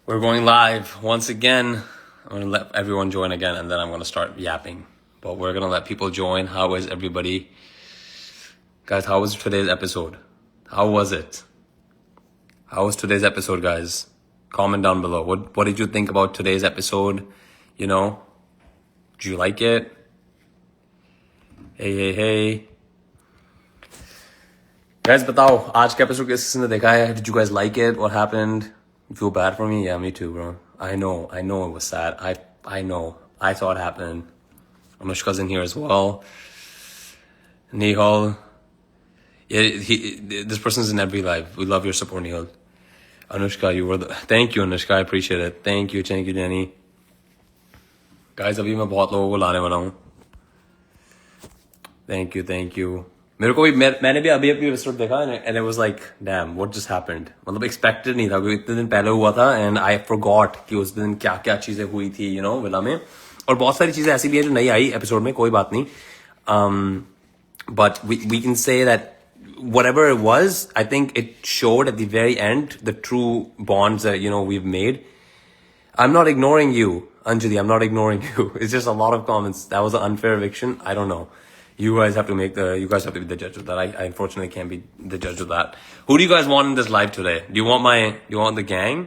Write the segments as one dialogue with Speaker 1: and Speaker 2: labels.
Speaker 1: We're going live once again. I'm going to let everyone join again and then I'm going to start yapping. But we're going to let people join. How is everybody? Guys, how was today's episode? How was it? How was today's episode, guys? Comment down below. What did you think about today's episode? You know, did you like it? Hey. Guys, बताओ आज का episode किसने देखा है? Did you guys like it? What happened? You feel bad for me? Yeah, me too, bro. I know it was sad. I know. I saw it happen. Anushka's in here as well. Nihal. Yeah, this person's in every live. We love your support, Nihal. Anushka, you were the... Thank you, Anushka. I appreciate it. Thank you, Jenny. Guys, अभी मैं बहुत लोगों को लाने वाला हूँ. Thank you. मेरे को भी मैंने भी अभी एपिसोड देखा and it was like damn what just happened. मतलब expected नहीं था क्योंकि इतने दिन पहले हुआ था and I forgot कि उस दिन क्या क्या चीजें हुई थी you know विला में और बहुत सारी चीजें ऐसी भी हैं जो नहीं आई एपिसोड में कोई बात नहीं. But we can say that whatever it was, I think it showed at the very end the true bonds that you know we've made. I'm not ignoring you, Anjali. I'm not ignoring you. It's just a lot of comments. That was an unfair eviction. I don't know. You guys have to be the judge of that. I unfortunately can't be the judge of that. Who do you guys want in this live today? Do you want the gang?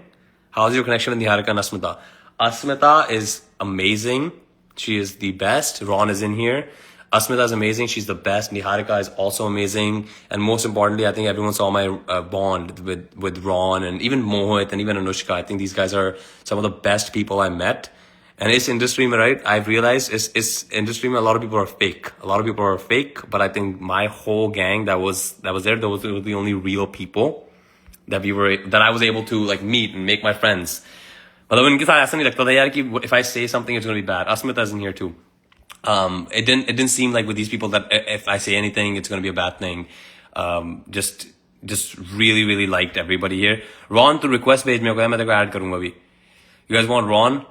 Speaker 1: How's your connection with Niharika and Asmita? Asmita is amazing. She is the best. Ron is in here. Asmita is amazing. She's the best. Niharika is also amazing. And most importantly, I think everyone saw my bond with Ron and even Mohit and even Anushka. I think these guys are some of the best people I met. And it's industry, right? I've realized it's industry. A lot of people are fake. But I think my whole gang that was there, those were the only real people that I was able to like meet and make my friends. मतलब उनके साथ ऐसा नहीं लगता था यार कि if I say something it's going to be bad. Asmita is in here too. It didn't seem like with these people that if I say anything it's going to be a bad thing. Just really liked everybody here. Ron to request भेज मेरे को मैं तेरे को add करूँगा अभी. You guys want Ron?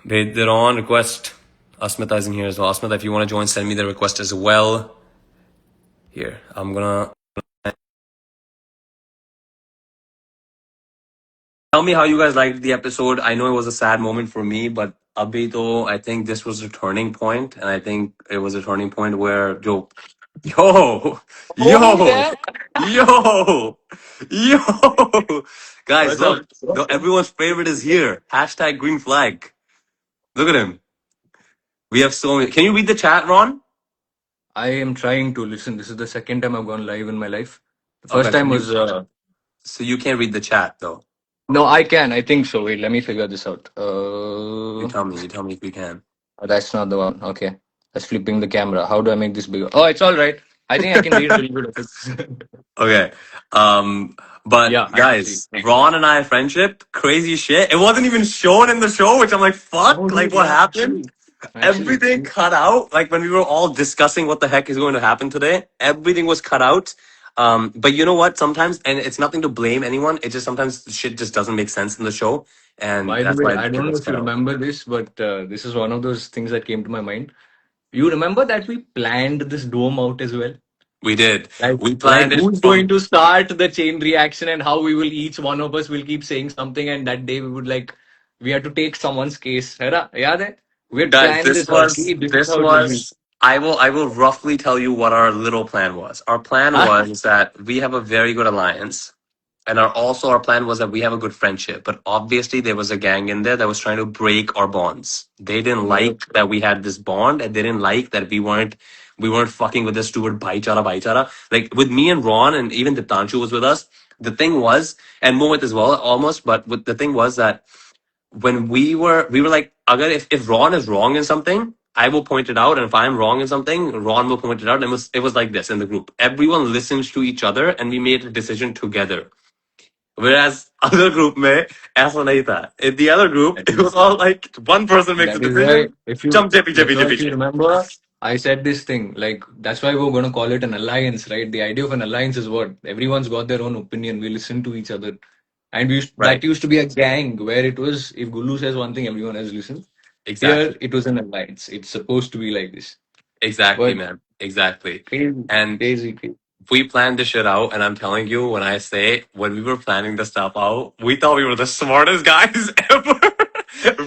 Speaker 1: भेज दे Ron request. Asmita is in here as well. Asmita, if you want to join, send me the request as well. Here, I'm gonna... Tell me how you guys liked the episode. I know it was a sad moment for me, but abhi to, I think this was a turning point, and I think it was a turning point where yo, yo, guys, look, everyone's favorite is here. Hashtag green flag. Look at him. We have so many. Can you read the chat, Ron?
Speaker 2: I am trying to listen. This is the second time I've gone live in my life. The first time was.
Speaker 1: So you can't read the chat though.
Speaker 2: No, I can. I think so. Wait, let me figure this out.
Speaker 1: You tell me if you can.
Speaker 2: That's not the one. Okay. That's flipping the camera. How do I make this bigger? Oh, it's all right. I think I can read a little bit of it.
Speaker 1: Okay. But yeah, guys, Ron and I friendship, crazy shit. It wasn't even shown in the show, which I'm like, fuck, like what happened? Everything cut out. Like when we were all discussing what the heck is going to happen today, everything was cut out. But you know what? Sometimes, and it's nothing to blame anyone. It just sometimes shit just doesn't make sense in the show. And
Speaker 2: by the way, I don't know if you remember this, but this is one of those things that came to my mind. You remember that we planned this dome out as well?
Speaker 1: We did.
Speaker 2: We planned who's going to start the chain reaction and how we will each one of us will keep saying something, and that day we would we had to take someone's case. Yaad hai? We had planned this was.
Speaker 1: I will roughly tell you what our little plan was. Our plan was that we have a very good alliance. And our plan was that we have a good friendship. But obviously there was a gang in there that was trying to break our bonds. They didn't like that we had this bond, and they didn't like that we weren't fucking with this stupid bhaichara. Like with me and Ron and even Diptanshu was with us. The thing was, and Mohit as well, almost, but the thing was that when we were like, agar if Ron is wrong in something, I will point it out, and if I'm wrong in something, Ron will point it out. And it was like this in the group. Everyone listens to each other, and we made a decision together. Whereas other group में ऐसा नहीं था. In the other group, it was all like one person makes a decision.
Speaker 2: If you remember, I said this thing, like that's why we're going to call it an alliance, right? The idea of an alliance is what everyone's got their own opinion. We listen to each other, and that used to be a gang where it was if Gulu says one thing, everyone else listens.
Speaker 1: Exactly.
Speaker 2: Here it was an alliance. It's supposed to be like this.
Speaker 1: Exactly, man. Exactly.
Speaker 2: And crazy.
Speaker 1: we planned this shit out, and I'm telling you, when I say when we were planning this stuff out, we thought we were the smartest guys ever.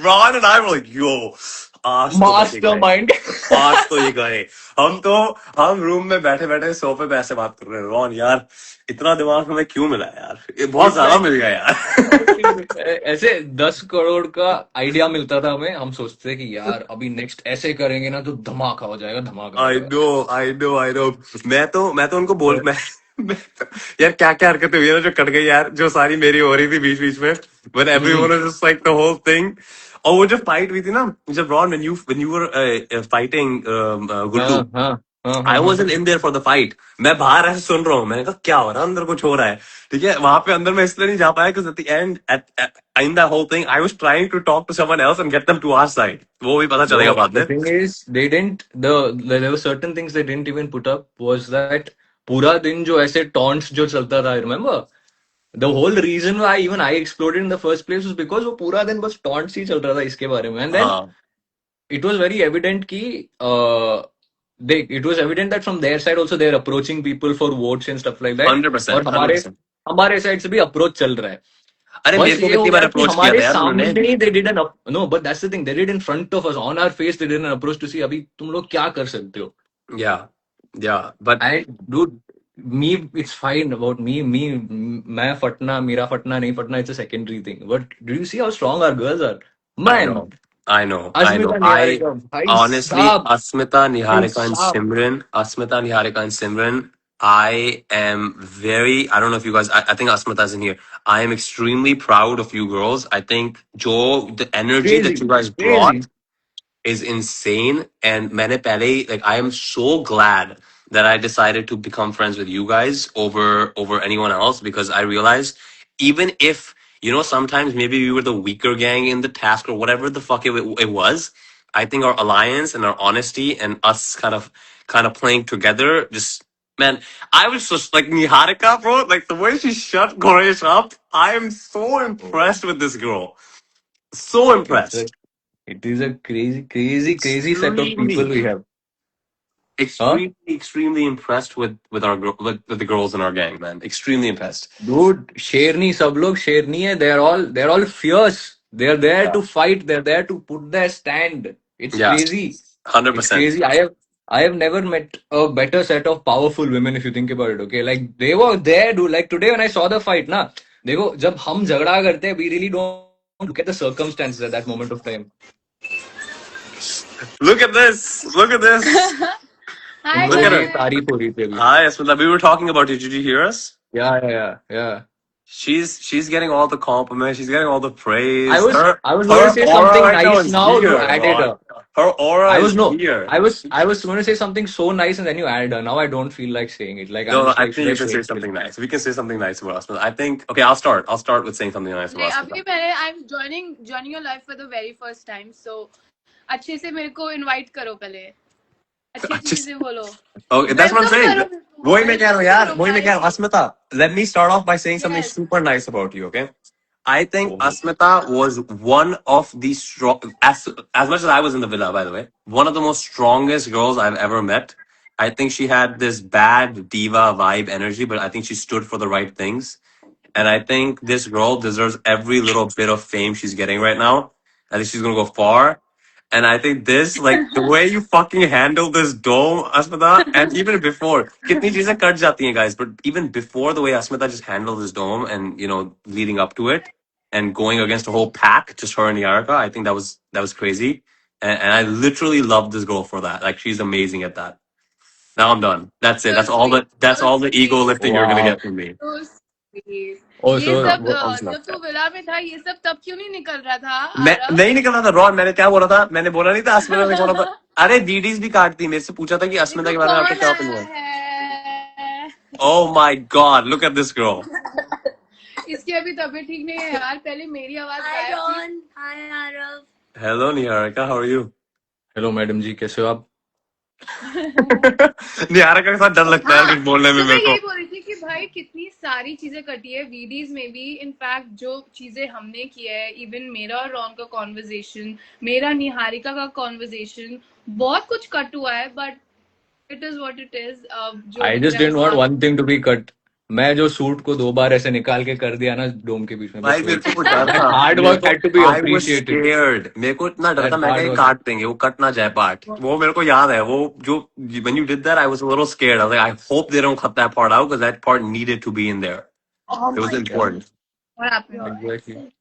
Speaker 1: Ron and I were like, "Yo, आज तो बचेगा ये,
Speaker 2: Mastermind.
Speaker 1: आज तो ये गए." हम room में बैठे बैठे सोफे पे ऐसे बात कर रहे हैं, रॉन यार इतना दिमाग हमें क्यों मिला यार, ये बहुत
Speaker 2: It's
Speaker 1: ज्यादा
Speaker 2: like
Speaker 1: मिल गया यार.
Speaker 2: ऐसे 10 करोड़ का आइडिया मिलता था हमें, हम सोचते कि यार अभी नेक्स्ट ऐसे करेंगे ना तो धमाका हो जाएगा, धमाका हो
Speaker 1: I know. मैं तो उनको मैं यार क्या क्या हरकतें हुई है ना जो कट गई यार, जो सारी मेरी हो रही थी बीच बीच में, when everyone
Speaker 2: जाएगा।
Speaker 1: was just like the whole thing. और वो जो फाइट हुई थी ना, जब Ron when you were fighting Guddu,
Speaker 2: हाँ हाँ हाँ
Speaker 1: I
Speaker 2: हाँ हाँ
Speaker 1: wasn't in there for the fight. मैं बाहर ऐसे सुन रहा हूँ, मैंने कहा क्या हो रहा है अंदर, कुछ हो रहा है. ठीक है, वहां पे अंदर मैं इसलिए नहीं जा पाया because at the end in that whole thing I was trying to talk to someone else and get them to our side. वो भी पता चलेगा
Speaker 2: No,
Speaker 1: बाद
Speaker 2: the
Speaker 1: में.
Speaker 2: thing is, they didn't. There were certain things they didn't even put up. Was that पूरा दिन जो ऐसे taunts जो चलता था, I remember. The whole reason why even I exploded in the first place was because वो पूरा दिन बस taunts ही चल रहा था इसके बारे में. And then
Speaker 1: हाँ,
Speaker 2: it was very evident कि it was evident that from their side also they're approaching people for votes and stuff like that. और
Speaker 1: 100%,
Speaker 2: हमारे
Speaker 1: 100%.
Speaker 2: हमारे साइड से भी अप्रोच चल रहा है.
Speaker 1: अरे मेरे
Speaker 2: बस
Speaker 1: को
Speaker 2: ये हो
Speaker 1: कितनी बार
Speaker 2: गया कि
Speaker 1: अप्रोच किया था
Speaker 2: हमारे
Speaker 1: यार उन्होंने.
Speaker 2: सामने ही they did an no, but that's the thing, they did in front of us on our face, they did an approach to see अभी तुम लोग क्या कर सकते हो.
Speaker 1: Yeah, yeah, but
Speaker 2: And dude, me, it's fine about me, मैं फटना, मेरा फटना नहीं फटना, it's a secondary thing. But do you see how strong our girls are,
Speaker 1: I
Speaker 2: man?
Speaker 1: know, I know, I know.
Speaker 2: Asmita
Speaker 1: I
Speaker 2: Niharika भाई
Speaker 1: honestly,
Speaker 2: साहब, भाई साहब.
Speaker 1: Asmita, Niharika, and Simran, I am very, I don't know if you guys, I think Asmita's in here. I am extremely proud of you girls. I think, Joe, the energy that you
Speaker 2: Crazy,
Speaker 1: guys brought
Speaker 2: crazy.
Speaker 1: is insane. And मैंने पहले, like, I am so glad that I decided to become friends with you guys over anyone else, because I realized even if, sometimes maybe we were the weaker gang in the task or whatever the fuck it was, I think our alliance and our honesty and us kind of playing together just, man, I was just like Niharika, bro, like the way she shut Goresh up, I am so impressed with this girl. So
Speaker 2: It's a,
Speaker 1: impressed.
Speaker 2: it is a crazy set of people
Speaker 1: Extremely.
Speaker 2: we have. Huh?
Speaker 1: Extremely impressed with our with the girls in our gang, man. Extremely impressed.
Speaker 2: Dude, शेरनी सब लोग शेरनी है. They're all fierce. They're there
Speaker 1: Yeah,
Speaker 2: to fight. They're there to put their stand. It's
Speaker 1: yeah,
Speaker 2: crazy.
Speaker 1: hundred
Speaker 2: It's
Speaker 1: percent.
Speaker 2: crazy. I have never met a better set of powerful women if you think about it. Okay, like they were there, dude. Like today when I saw the fight, ना देखो जब हम झगड़ा करते हैं, we really don't look at the circumstances at that moment of time.
Speaker 1: Look at this. Look at this.
Speaker 2: तुम
Speaker 3: Hi
Speaker 1: Look
Speaker 2: लोगों
Speaker 1: at
Speaker 2: की
Speaker 1: her.
Speaker 3: guys.
Speaker 2: तारीफ हो रही थी अभी.
Speaker 1: Hi, Asmita. We were talking about you. Did you hear us?
Speaker 2: Yeah.
Speaker 1: She's getting all the compliments. She's getting all the
Speaker 2: I
Speaker 1: praise.
Speaker 2: was
Speaker 1: Her
Speaker 2: I was going
Speaker 1: her
Speaker 2: to say
Speaker 1: aura
Speaker 2: something
Speaker 1: right now
Speaker 2: nice
Speaker 1: is
Speaker 2: now. You
Speaker 1: here,
Speaker 2: added
Speaker 1: Ron.
Speaker 2: her.
Speaker 1: Her aura
Speaker 2: I
Speaker 1: is
Speaker 2: was no.
Speaker 1: here.
Speaker 2: I was going to say something so nice and then you added her. Now I don't feel like saying it. Like I'm
Speaker 1: No,
Speaker 2: just
Speaker 1: I
Speaker 2: like,
Speaker 1: think
Speaker 2: should I
Speaker 1: you can
Speaker 2: say
Speaker 1: say
Speaker 2: it still?
Speaker 1: something nice. We can say something nice about Asmita. I think. Okay, I'll start. I'll start with saying something nice
Speaker 3: नहीं
Speaker 1: about
Speaker 3: अभी
Speaker 1: Asmita.
Speaker 3: मैंने I'm joining your life for the very first time, so अच्छे से मेरे को invite करो पहले, अच्छी
Speaker 1: Just
Speaker 3: चीजें बोलो,
Speaker 1: okay. That's what I'm
Speaker 3: welcome
Speaker 1: saying.
Speaker 3: करो मेरे को,
Speaker 1: वही मैं कह रहा हूँ
Speaker 3: welcome
Speaker 1: यार.
Speaker 3: करो
Speaker 1: वही मैं कह रहा हूँ.
Speaker 3: भाई.
Speaker 1: Asmita, let me start off by saying something
Speaker 3: Yes.
Speaker 1: super nice about you. Okay. I think
Speaker 2: Oh.
Speaker 1: Asmita was one of the strong, as much as I was in the villa, by the way, one of the most strongest girls I've ever met. I think she had this bad diva vibe energy, but I think she stood for the right things. And I think this girl deserves every little bit of fame she's getting right now. I think she's gonna go far. And I think this, like, the way you fucking handle this dome, Asmita, and even before, kitni cheezein cut jati hain, guys, but even before the way Asmita just handled this dome and, leading up to it and going against a whole pack, just her and Yarika, I think that was crazy. And I literally love this girl for that. Like, she's amazing at that. Now I'm done. That's it.
Speaker 3: So sweet,
Speaker 1: That's
Speaker 3: so
Speaker 1: all the ego
Speaker 3: sweet,
Speaker 1: lifting you're gonna
Speaker 2: Wow.
Speaker 1: get from me.
Speaker 3: so sweet.
Speaker 2: Oh,
Speaker 3: ये
Speaker 2: so
Speaker 3: सब
Speaker 1: No, I'm just
Speaker 3: जब
Speaker 1: not.
Speaker 3: तू villa में था ये सब तब क्यों नहीं निकल रहा था
Speaker 1: मैं
Speaker 3: आरव?
Speaker 1: नहीं निकल रहा था रॉन. मैंने क्या बोला था? मैंने बोला नहीं था अस्मिता ने बोला था. अरे दीडीज भी काटती. मेरे से पूछा था कि अस्मिता
Speaker 3: देखो
Speaker 1: के बारे में आपका
Speaker 3: कौन
Speaker 1: क्या
Speaker 3: आया
Speaker 1: ओपिनियन है.
Speaker 3: है.
Speaker 1: Oh my God, look at this girl.
Speaker 3: इसकी अभी तबीयत ठीक नहीं है यार, पहले मेरी आवाज
Speaker 4: Hi
Speaker 3: गायब थी.
Speaker 4: Ron, hi Arav.
Speaker 1: Hello Niharika, how are you?
Speaker 2: Hello madam ji, कैसे हो आप?
Speaker 1: निहारिका के साथ डर लगता है
Speaker 3: हाँ,
Speaker 1: कुछ बोलने में
Speaker 3: तो मैं
Speaker 1: मेरे
Speaker 3: यही
Speaker 1: को.
Speaker 3: बोल रही थी कि भाई कितनी सारी चीजें कटी है वीडीज में भी. इनफैक्ट जो चीजें हमने की है, इवन मेरा और रॉन का कॉन्वर्जेशन, मेरा निहारिका का कॉन्वर्जेशन, बहुत कुछ कट हुआ है. But It is what it is. जो
Speaker 2: I
Speaker 3: दिख
Speaker 2: just
Speaker 3: रहा है
Speaker 2: didn't
Speaker 3: वो
Speaker 2: want
Speaker 3: आप
Speaker 2: one thing to be cut. मैं जो सूट को 2 बार ऐसे निकाल के कर दिया ना डोम के बीच में,
Speaker 1: भाई
Speaker 2: बस
Speaker 1: मेरे
Speaker 2: वही.
Speaker 1: को वो डर
Speaker 2: That
Speaker 1: था,
Speaker 2: hard
Speaker 1: मेरे
Speaker 2: work
Speaker 1: को
Speaker 2: had to be
Speaker 1: I was
Speaker 2: appreciated.
Speaker 1: Scared, मेरे को इतना डर था,
Speaker 2: That
Speaker 1: मैं
Speaker 2: hard
Speaker 1: कहीं
Speaker 2: work.
Speaker 1: काट देंगे, वो कट ना जाए पार्ट, वो मेरे को याद है, वो जो when you did that I was a little scared. I was like, I hope they don't cut that part out because that part needed to be in there.
Speaker 3: Oh
Speaker 1: It was
Speaker 3: my
Speaker 2: Yeah,
Speaker 1: important.
Speaker 3: what happened?
Speaker 2: exactly.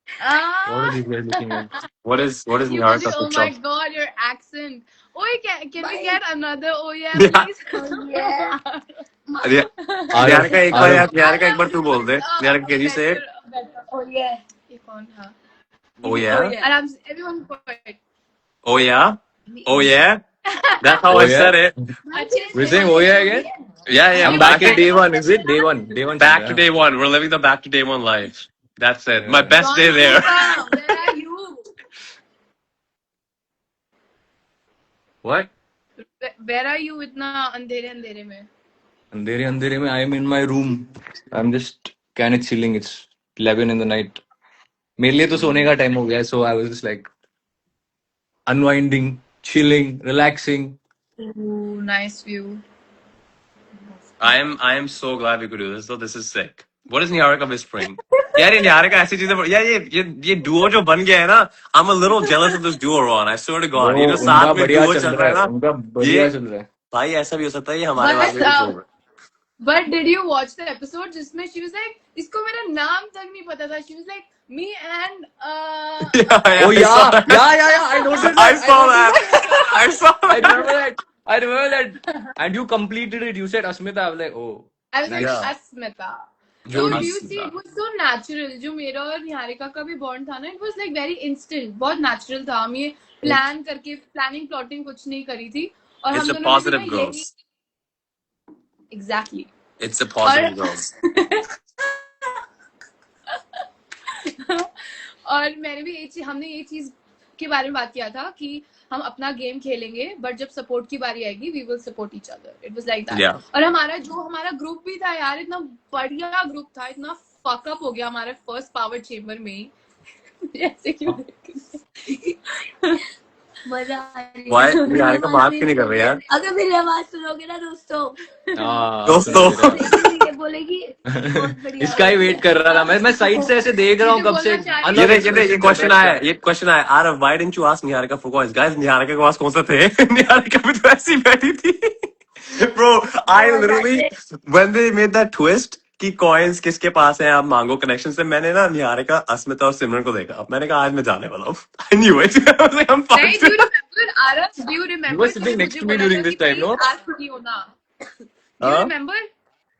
Speaker 2: What are
Speaker 3: Ah,
Speaker 2: these guys looking at?
Speaker 1: What is
Speaker 3: you with
Speaker 1: Niharika
Speaker 3: your, oh
Speaker 1: switch
Speaker 3: my
Speaker 1: off?
Speaker 3: god, your accent. Oh, can we get another oh yeah,
Speaker 1: Yeah.
Speaker 3: please? Oh yeah.
Speaker 2: Arav,
Speaker 1: Niharika एक बार
Speaker 2: Arav.
Speaker 1: यार, Niharika एक बार तू बोल दे. Niharika, can you say it?
Speaker 3: Better. Oh yeah. ये कौन था?
Speaker 1: Oh yeah?
Speaker 3: आराम से everyone quiet.
Speaker 1: Oh yeah? Oh yeah? That's how
Speaker 2: Oh
Speaker 1: I
Speaker 2: yeah.
Speaker 1: said it.
Speaker 3: अच्छे
Speaker 2: We're
Speaker 3: से
Speaker 2: saying oh yeah again.
Speaker 1: Yeah,
Speaker 2: I'm back at day one. Is it day one? Day one.
Speaker 1: back to day one. We're living the back to day one life. That's it. My
Speaker 2: Yeah.
Speaker 1: best day there.
Speaker 3: Where are you?
Speaker 2: What?
Speaker 3: Where are you इतना अंधेरे अंधेरे में?
Speaker 2: अंधेरे अंधेरे में I am in my room. I'm just kind of chilling. It's 11 in the night. मेरे लिए तो सोने का टाइम हो गया, so I was just like unwinding, chilling, relaxing.
Speaker 3: Ooh, nice view.
Speaker 1: I am so glad we could do this. So this is sick. What is Niharika whispering? यार ये Niharika ऐसी चीजें यार ये duo जो बन गया है ना, I'm a little jealous of this duo, Ron. I swear to God. ये
Speaker 2: Bro,
Speaker 1: जो
Speaker 2: उनका
Speaker 1: साथ में
Speaker 2: बढ़िया
Speaker 1: duo
Speaker 2: चल
Speaker 1: चल
Speaker 2: रहा
Speaker 1: रहा है
Speaker 2: है.
Speaker 1: ना,
Speaker 2: उनका
Speaker 1: ये
Speaker 2: बढ़िया चल रहा है.
Speaker 1: भाई ऐसा भी हो सकता है ये हमारे बारे में
Speaker 3: But
Speaker 1: कुछ होगा.
Speaker 3: but did you watch the episode जिसमें she was like इसको मेरा नाम तक नहीं पता था. She was like me and
Speaker 1: Yeah,
Speaker 2: Oh
Speaker 1: I saw
Speaker 2: yeah,
Speaker 1: that.
Speaker 2: yeah. I noticed that.
Speaker 1: I saw
Speaker 2: noticed
Speaker 1: that. I saw
Speaker 2: I
Speaker 1: that.
Speaker 2: remember that. I remember that. And you completed it. You said Asmita. I was like, oh,
Speaker 3: I was like
Speaker 2: nice.
Speaker 1: Yeah.
Speaker 3: Asmita. So
Speaker 2: Jodi.
Speaker 3: do you see it was so natural. जो मेरा और निहारिका का भी bond था ना, it was like very instant. बहुत natural था. हम ये प्लान करके planning plotting कुछ नहीं करी थी. और
Speaker 1: It's
Speaker 3: हम
Speaker 1: a
Speaker 3: दोनों ने भी
Speaker 1: positive
Speaker 3: ना यही
Speaker 1: growth.
Speaker 3: exactly.
Speaker 1: It's a positive
Speaker 3: और
Speaker 1: growth.
Speaker 3: और मैंने भी हमने ये चीज के बारे में बात किया था कि हम अपना गेम खेलेंगे बट जब सपोर्ट की बारी आएगी we will support each other. It was like that.
Speaker 1: Yeah.
Speaker 3: और हमारा ग्रुप भी था यार, इतना बढ़िया ग्रुप था, इतना फकअप हो गया हमारे फर्स्ट पावर चेंबर में ही. ऐसे क्यों देख रही है?
Speaker 4: मजा आ रही है.
Speaker 1: Why
Speaker 4: मेरी
Speaker 1: Niharika
Speaker 4: आवाज
Speaker 1: बात
Speaker 4: भी
Speaker 1: क्यों नहीं कर रही यार?
Speaker 4: अगर मेरी आवाज सुनोगे ना दोस्तों,
Speaker 1: दोस्तों.
Speaker 4: ये बोलेगी बहुत बढ़िया
Speaker 2: इसका ही वेट कर रहा था मैं साइड से ऐसे देख रहा हूँ कब से.
Speaker 3: बोलना
Speaker 1: ये देख ये क्वेश्चन आया, ये क्वेश्चन आया. Arav, why didn't you ask Niharika for coins? Guys, Niharika के पास कौन सा थे? Niharika भी तो ऐसी बैठी थी. Bro, I literally when they made that twist कि coins किसके पास है, आप मांगो कनेक्शन से, मैंने ना निहारिका, अस्मिता और सिमरन को देखा. अब मैंने कहा आज मैं जाने वाला हूँ. I knew it. I was like, I'm
Speaker 3: नहीं,
Speaker 1: fucked.
Speaker 3: do you remember Arav? Do you remember?
Speaker 2: You were sitting next to me during this time, no?
Speaker 3: Do you remember?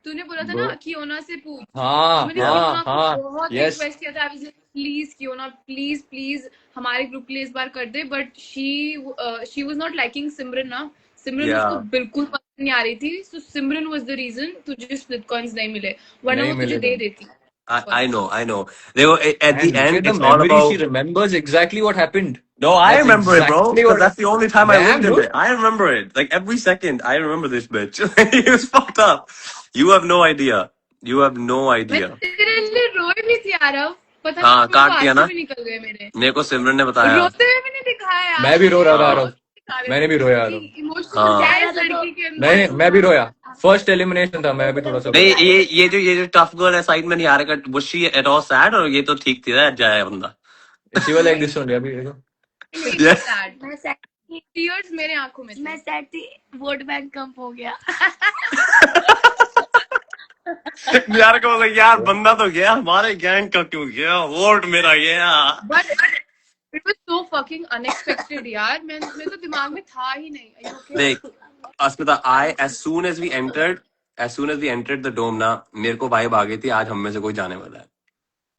Speaker 3: तूने बोला था ना कियोना से पूछ.
Speaker 2: हाँ
Speaker 3: मैंने कियोना को
Speaker 2: हाँ
Speaker 3: बहुत
Speaker 2: yes.
Speaker 3: रिक्वेस्ट किया था. I was like, please कियोना, please हमारे ग्रुप के लिए इस बार कर दे. But she was not liking सिमरन ना. सिमरन
Speaker 1: Yeah.
Speaker 3: उसको बिल्कुल पसंद नहीं आ रही थी. So Simran was the reason तुझे split coins नहीं मिले, वरना
Speaker 2: नहीं
Speaker 3: वो तुझे
Speaker 2: मिले
Speaker 3: दे
Speaker 2: थे.
Speaker 3: देती.
Speaker 1: I know. They were at
Speaker 2: And
Speaker 1: the
Speaker 2: look
Speaker 1: end.
Speaker 2: at the
Speaker 1: It's all
Speaker 2: memory.
Speaker 1: about.
Speaker 2: She remembers exactly what happened.
Speaker 1: No, I
Speaker 2: That's
Speaker 1: remember it, bro.
Speaker 2: exactly
Speaker 1: Because
Speaker 2: what.
Speaker 1: that's the only time I
Speaker 2: Damn,
Speaker 1: lived in
Speaker 2: dude.
Speaker 1: it. I remember it. Like every second, I remember this bitch. It was fucked up. You have no idea. You have no
Speaker 3: मैं
Speaker 1: idea.
Speaker 3: तेरे लिए रोई भी थी आरव. पता
Speaker 1: हाँ,
Speaker 3: नहीं क्यों
Speaker 1: काट दिया
Speaker 3: आंसू
Speaker 1: ना?
Speaker 3: भी निकल गए मेरे.
Speaker 1: मेरे को सिमरन ने बताया.
Speaker 3: रोते हुए भी नहीं दिखाया यार.
Speaker 2: मैं भी रो रहा था
Speaker 1: हाँ.
Speaker 2: आरव. मैंने भी रोया आरव.
Speaker 3: इमोशनल
Speaker 1: हाँ.
Speaker 3: क्या है इस लड़की के अंदर.
Speaker 2: नहीं मैं भी रोया. फर्स्ट एलिमिनेशन था. मैं भी थोड़ा सा
Speaker 1: नहीं,
Speaker 2: रोया.
Speaker 1: ये जो टफ गर्ल है साइड में Niharika, was she at all sad और ये तो ठीक थी ना, जाया बंदा.
Speaker 2: She was like this only. अभी देखो.
Speaker 1: Yes.
Speaker 4: मैं sad थी.
Speaker 3: टीयर्स मेरे आंखों में थे.
Speaker 4: मैं sad थी. वोट बैंक कम हो गया.
Speaker 1: निहारिका was like, यार बंदा तो गया, हमारे गैंग का क्यों गया, वोट मेरा गया.
Speaker 3: But it was so fucking unexpected यार. मैं तो दिमाग में था ही नहीं. Are you okay?
Speaker 1: देख अस्मिता, as soon as we entered the dome ना, मेरे को वाइब आ गई थी आज हम में से कोई जाने वाला है.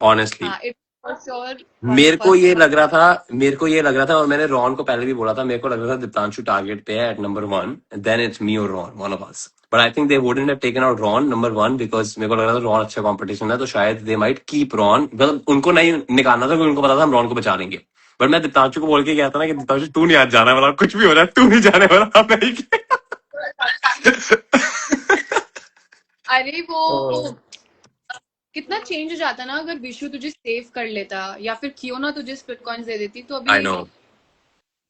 Speaker 1: Honestly.
Speaker 3: हाँ, it for sure.
Speaker 1: मेरे को ये लग रहा था और मैंने रॉन को पहले भी बोला था, मेरे को लग रहा था दीप्तांशु टारगेट पे है at number 1, then it's me or Ron, one of us. But I think they wouldn't have taken out Ron number 1 because मेरे को लग रहा था Ron अच्छा कंपटीशन है, तो शायद they might keep Ron. मतलब उनको नहीं निकालना था क्योंकि उनको पता था हम Ron को बचा लेंगे. बट मैं दीप्तांशु को बोल के गया था ना कि दीप्तांशु तू नहीं आज जाने वाला, कुछ भी हो रहा है तू नहीं जाने वाला. मैं ही गया.
Speaker 3: अरे वो कितना चेंज हो जाता ना अगर विशु तुझे सेव कर लेता या फिर कियोना तुझे स्प्लिट कॉइंस दे देती. तो
Speaker 1: I
Speaker 3: अभी
Speaker 1: know.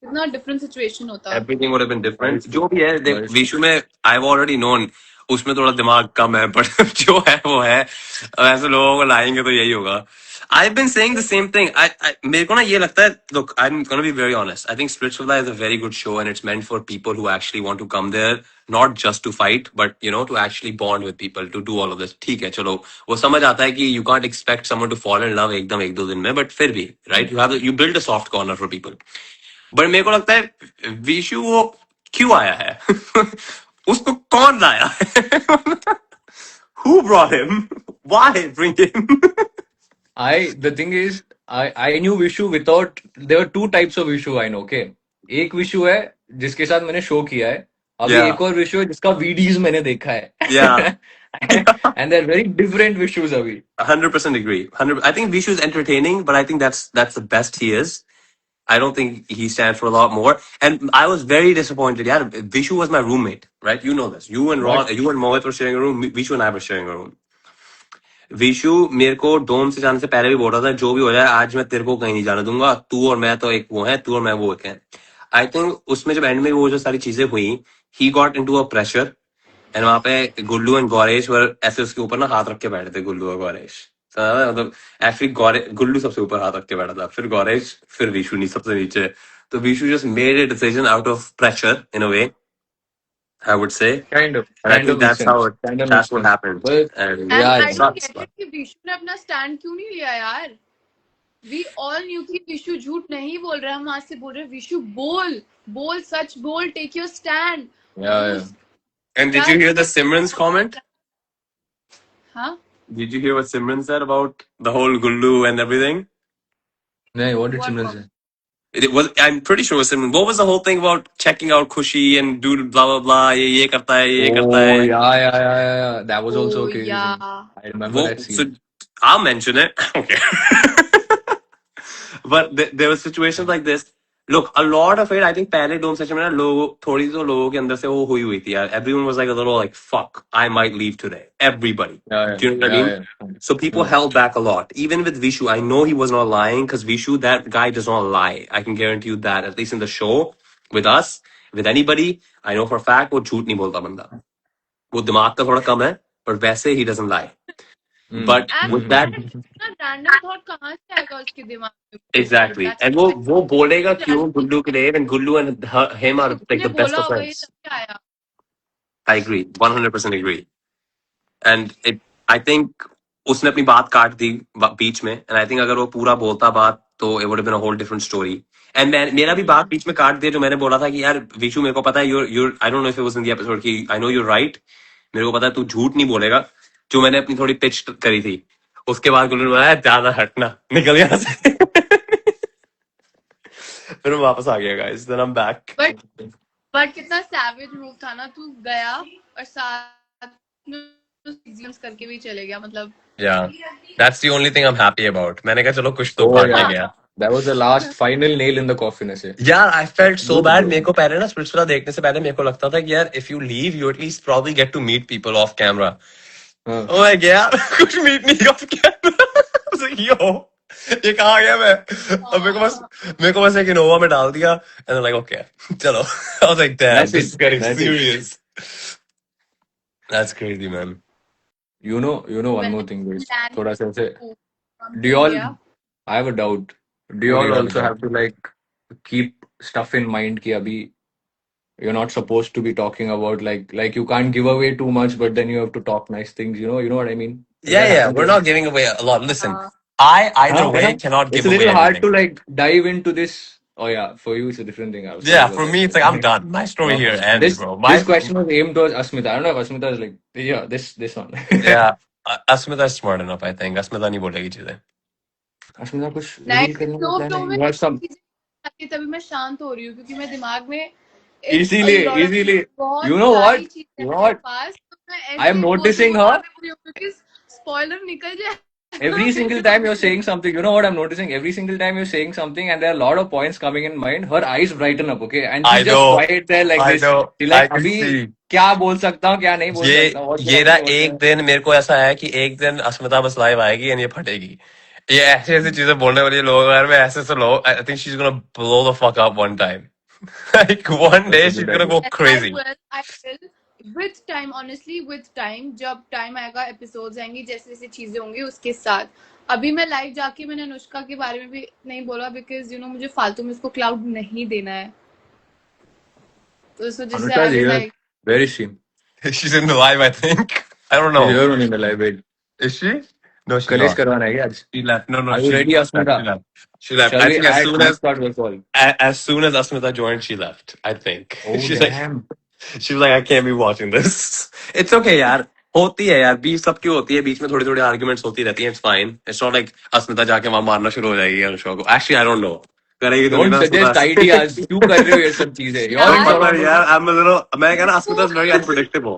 Speaker 3: कितना डिफरेंट सिचुएशन होता।
Speaker 1: Everything would have been different.
Speaker 2: Very
Speaker 1: जो
Speaker 2: true.
Speaker 1: भी है देख
Speaker 2: Very true.
Speaker 1: विशु में I've already known उसमें थोड़ा दिमाग कम है but जो है वो है ऐसे लोगों को लाएंगे तो यही होगा. I've been saying the same thing. मेरे को ना ये लगता है look I'm gonna be very honest. I think Splitsvilla is a very good show and it's meant for people who actually want to come there not just to fight but you know to actually bond with people to do all of this. ठीक है चलो वो समझ आता है कि you can't expect someone to fall in love एकदम एक दो दिन में but फिर भी right you build a soft corner for people. But मेरे को लगता है विशु वो क्यों आया है उसको कौन लाया है Who brought him? Why bring him?
Speaker 2: The thing is, I knew Vishu without. There were two types of Vishu I know. Okay, एक विशु है जिसके साथ मैंने शो किया है. अभी
Speaker 1: Yeah,
Speaker 2: एक और विशु है जिसका वीडियोस मैंने देखा
Speaker 1: yeah.
Speaker 2: है. And they're very different Vishus अभी.
Speaker 1: 100% agree. 100. I think Vishu is entertaining, but I think that's the best he is. I don't think he stands for a lot more. And I was very disappointed. Yeah, Vishu was my roommate, right? You know this. You and Ron,
Speaker 2: What?
Speaker 1: you and Mohit were sharing a room. Vishu and I were sharing a room. Vishu मेरे को डोम से जाने से पहले भी बोल रहा था जो भी हो जाए आज मैं तेरे को कहीं नहीं जाने दूंगा तू और मैं तो एक वो है तू और मैं वो एक है. आई थिंक उसमें जब एंड में वो जो सारी चीजें हुई he got into a pressure and वहां पे गुल्लू एंड गौरेश वर ऐसे उसके ऊपर ना हाथ रख के बैठे थे गुल्लू और गौरेश. मतलब एक्चुअली गुल्लू सबसे ऊपर हाथ रख के बैठा था फिर गौरेश फिर विशु नहीं सबसे नीचे. तो Vishu just made a decision out of pressure in a way I would say.
Speaker 2: Kind of.
Speaker 1: And I
Speaker 2: Kind
Speaker 1: think
Speaker 2: of makes
Speaker 1: that's how
Speaker 2: sense. Kind of
Speaker 1: that's
Speaker 2: makes
Speaker 1: what
Speaker 2: sense.
Speaker 1: happened.
Speaker 2: Well,
Speaker 1: And
Speaker 3: and
Speaker 2: yeah,
Speaker 3: I
Speaker 1: it
Speaker 2: yeah.
Speaker 3: Don't
Speaker 1: sucks.
Speaker 3: Get it कि विशु ने अपना stand क्यों नहीं लिया यार. We all new कि विशु झूठ नहीं बोल रहा है. हम आज से बोल रहे हैं विशु बोल बोल सच बोल take your stand.
Speaker 2: Yeah, yeah.
Speaker 1: And did you hear the Simran's comment?
Speaker 3: हाँ
Speaker 1: Did you hear what Simran said about the whole Gullu and everything?
Speaker 2: नहीं, what did
Speaker 3: What
Speaker 2: Simran
Speaker 3: was-
Speaker 2: say?
Speaker 1: It was. I'm pretty sure it was Simran. What was the whole thing about checking out Khushi and dude blah blah blah? ये करता है ये करता
Speaker 2: Oh,
Speaker 1: है.
Speaker 2: yeah. That was also
Speaker 3: Oh,
Speaker 2: a crazy
Speaker 3: yeah.
Speaker 2: thing. I remember that
Speaker 1: So
Speaker 2: scene.
Speaker 1: I'll mention it. Okay. But there were situations like this. Look, a lot of it, I think पहले डोम session में ना लोग थोड़ी तो लोगों के अंदर से वो हुई हुई थी यार. Everyone was like a little like fuck, I might leave today. Everybody.
Speaker 2: Yeah,
Speaker 1: Do you know what I mean?
Speaker 2: yeah.
Speaker 1: So people held back a lot. Even with Vishu, I know he was not lying because Vishu, that guy does not lie. I can guarantee you that. At least in the show, with us, with anybody, I know for a fact वो झूठ नहीं बोलता बंदा. वो दिमाग का थोड़ा कम है, but वैसे he doesn't lie. But
Speaker 3: And
Speaker 1: with that,
Speaker 3: ना रैंडम थॉट कहाँ से आएगा उसके दिमाग में.
Speaker 1: exactly.
Speaker 3: That's
Speaker 1: And वो बोलेगा क्यों गुल्लू के लिए, and Gullu and him are like the
Speaker 3: उसने
Speaker 1: best
Speaker 3: बोला
Speaker 1: of
Speaker 3: होगा ये
Speaker 1: friends.
Speaker 3: तभी आया.
Speaker 1: I agree, 100% agree. And I think उसने अपनी बात काट दी बीच में, and I think अगर वो पूरा बोलता बात तो it would have been a whole different story. And मेरा भी बात बीच में काट दिया जो मैंने बोला था कि यार विशु मेरे को पता है you're I don't know if it was in the episode कि I know you're right. मेरे को पता है तू झूठ नहीं बोलेगा. जो मैंने अपनी थोड़ी पिच करी थी उसके बाद गुल्लू ने बोला ज्यादा हटना निकल यहाँ से. फिर मैं वापस आ गया guys. Then I'm back.
Speaker 3: But कितना सैवेज मूव था ना. तू गया और साथ में एग्जाम्स करके भी चले गया. मतलब
Speaker 1: Yeah, that's the only thing I'm happy about. मैंने कहा चलो कुछ तो
Speaker 2: Oh,
Speaker 1: काट के
Speaker 2: yeah.
Speaker 1: गया.
Speaker 2: That was the last final nail in the coffin, ऐसे.
Speaker 1: यार I felt so
Speaker 2: Good,
Speaker 1: bad.
Speaker 2: good.
Speaker 1: मेरे को पहले ना स्प्लिट्सविला देखने से पहले मेरे को लगता था कि यार if you leave you at least probably get to meet people off camera.
Speaker 2: हाँ.
Speaker 1: Oh my god, कुछ meet नहीं off camera. I was like yo, ये कहाँ गया मैं? अब मेरे को बस एक इनोवा में डाल दिया and I'm like okay, चलो. I was like damn,
Speaker 2: That's
Speaker 1: this
Speaker 2: it.
Speaker 1: is getting
Speaker 2: That's it.
Speaker 1: serious. That's crazy man.
Speaker 2: You know one more thing, guys.
Speaker 3: Plan-
Speaker 2: थोड़ा सा ऐसे.
Speaker 3: from
Speaker 2: Do you all?
Speaker 3: India.
Speaker 2: I have a doubt. Do you
Speaker 1: What
Speaker 2: all
Speaker 1: do you have a
Speaker 2: also
Speaker 1: doubt?
Speaker 2: have to like keep stuff in mind कि अभी you're not supposed to be talking about like you can't give away too much, but then you have to talk nice things. You know what I mean? Does
Speaker 1: Yeah,
Speaker 2: that
Speaker 1: yeah,
Speaker 2: happen
Speaker 1: we're
Speaker 2: to you?
Speaker 1: not giving away a lot. Listen,
Speaker 3: हाँ.
Speaker 1: I either
Speaker 2: हाँ,
Speaker 1: way
Speaker 2: है ना?
Speaker 1: cannot
Speaker 2: It's
Speaker 1: give
Speaker 2: a
Speaker 1: away
Speaker 2: little hard
Speaker 1: anything.
Speaker 2: to like dive into this. Oh yeah, for you it's a different thing. I was
Speaker 1: Yeah,
Speaker 2: talking
Speaker 1: for
Speaker 2: about
Speaker 1: me
Speaker 2: that.
Speaker 1: it's like I'm done. My story here ends,
Speaker 2: This
Speaker 1: bro.
Speaker 2: this question was aimed towards Asmita. I don't know if Asmita is like yeah this one.
Speaker 1: Yeah, Asmita is smart enough, I think. Asmita नहीं बोलेगी चीजें.
Speaker 2: Asmita कुछ
Speaker 3: नहीं
Speaker 2: reveal करने का
Speaker 3: flow
Speaker 2: plan
Speaker 3: flow
Speaker 2: है?
Speaker 3: में
Speaker 2: You have some
Speaker 3: चीजें आती हैं, तभी मैं शांत हो रही हूँ क्योंकि मैं दिमाग में
Speaker 2: easily.
Speaker 3: बहुत
Speaker 2: You know what?
Speaker 3: सारी चीजें
Speaker 2: You
Speaker 3: हैं
Speaker 2: know
Speaker 3: मेरे
Speaker 2: what?
Speaker 3: पास, तो मैं ऐसे
Speaker 2: I am
Speaker 3: ही बोलती
Speaker 2: noticing
Speaker 3: हूँ
Speaker 2: her.
Speaker 3: क्योंकि स्पॉइलर निकल जाए.
Speaker 2: Every single time you're saying something, you know what I'm noticing? Every single time you're saying something, and there are a lot of points coming in mind. Her eyes brighten up, okay, and
Speaker 1: I
Speaker 2: she's just
Speaker 1: know.
Speaker 2: quiet there like
Speaker 1: I
Speaker 2: this.
Speaker 1: know.
Speaker 2: She's like,
Speaker 1: I can
Speaker 2: अभी
Speaker 1: see.
Speaker 2: क्या बोल सकता हूँ, क्या नहीं बोल सकता हूँ.
Speaker 1: ये ना एक दिन मेरे को ऐसा है कि एक दिन अस्मिता बस लाइव आएगी और ये फटेगी. ये ऐसी ऐसी चीजें बोलने वाली लोग यार मैं ऐसे लोग I think she's gonna blow the fuck up one time. Like one day
Speaker 2: That's a
Speaker 1: she's
Speaker 2: good
Speaker 1: gonna
Speaker 2: idea.
Speaker 1: go crazy.
Speaker 3: I will. With time, honestly, with time, जब time आएगा, episodes आएंगी, जैसे जैसे चीजें होंगी उसके साथ. अभी मैं live जाके मैंने अनुष्का के बारे में भी नहीं बोला because you know मुझे फालतू में उसको cloud नहीं देना है. तो इस वजह से
Speaker 2: Anushka
Speaker 3: I
Speaker 2: is
Speaker 3: was
Speaker 2: here.
Speaker 3: like,
Speaker 2: Where is she?
Speaker 1: She's in the live, I think. I don't
Speaker 2: She's
Speaker 1: know.
Speaker 2: here only in the live. Wait.
Speaker 1: Is she? No, she's
Speaker 2: Kalesh
Speaker 1: not.
Speaker 2: करवाना है क्या आज?
Speaker 1: She left. No,
Speaker 2: Are you
Speaker 1: she
Speaker 2: ready,
Speaker 1: left. She
Speaker 2: Asmita?
Speaker 1: left. She left.
Speaker 2: Shall
Speaker 1: I
Speaker 2: we
Speaker 1: think
Speaker 2: add start the call?
Speaker 1: as soon as Asmita joined, she left. I think.
Speaker 2: Oh
Speaker 1: She's like,
Speaker 2: damn.
Speaker 1: she was like, I can't be watching this. It's okay, यार. होती है यार, बीच सबकी होती है, बीच में थोड़ी थोड़ी आर्ग्यूमेंट्स होती रहती हैं. It's fine. It's not like अस्मिता जाके वहां मारना शुरू हो जाएगी अनुष्का को. Actually, I don't know. करेगी तो नहीं
Speaker 2: Don't
Speaker 1: ना
Speaker 2: suggest
Speaker 1: अस्मिता.
Speaker 2: ideas. क्यों कर रहे हो ये सब चीजें? Your
Speaker 3: यार,
Speaker 2: things are
Speaker 1: पता
Speaker 2: on.
Speaker 1: है यार, I'm a little. मैं कहना अस्मिता is very unpredictable.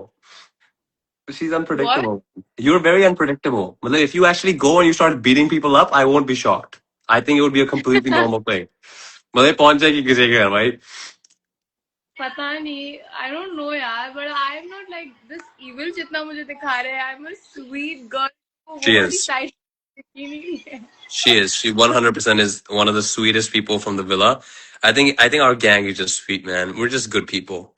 Speaker 1: She's unpredictable. You're very unpredictable. मतलब if you actually go and you start beating people up, I won't be shocked. I think it would be a completely normal thing. मतलब पहुंच जाएगी किसी के घर भाई.
Speaker 3: पता नहीं, I don't know यार, but I'm not like this evil जितना मुझे दिखा रहे हैं. I'm a sweet girl.
Speaker 1: She
Speaker 3: वो वाली
Speaker 1: is.
Speaker 3: side दिखी नहीं है.
Speaker 1: She is. She 100% is one of the sweetest people from the villa. I think our gang is just sweet, man. We're just good people.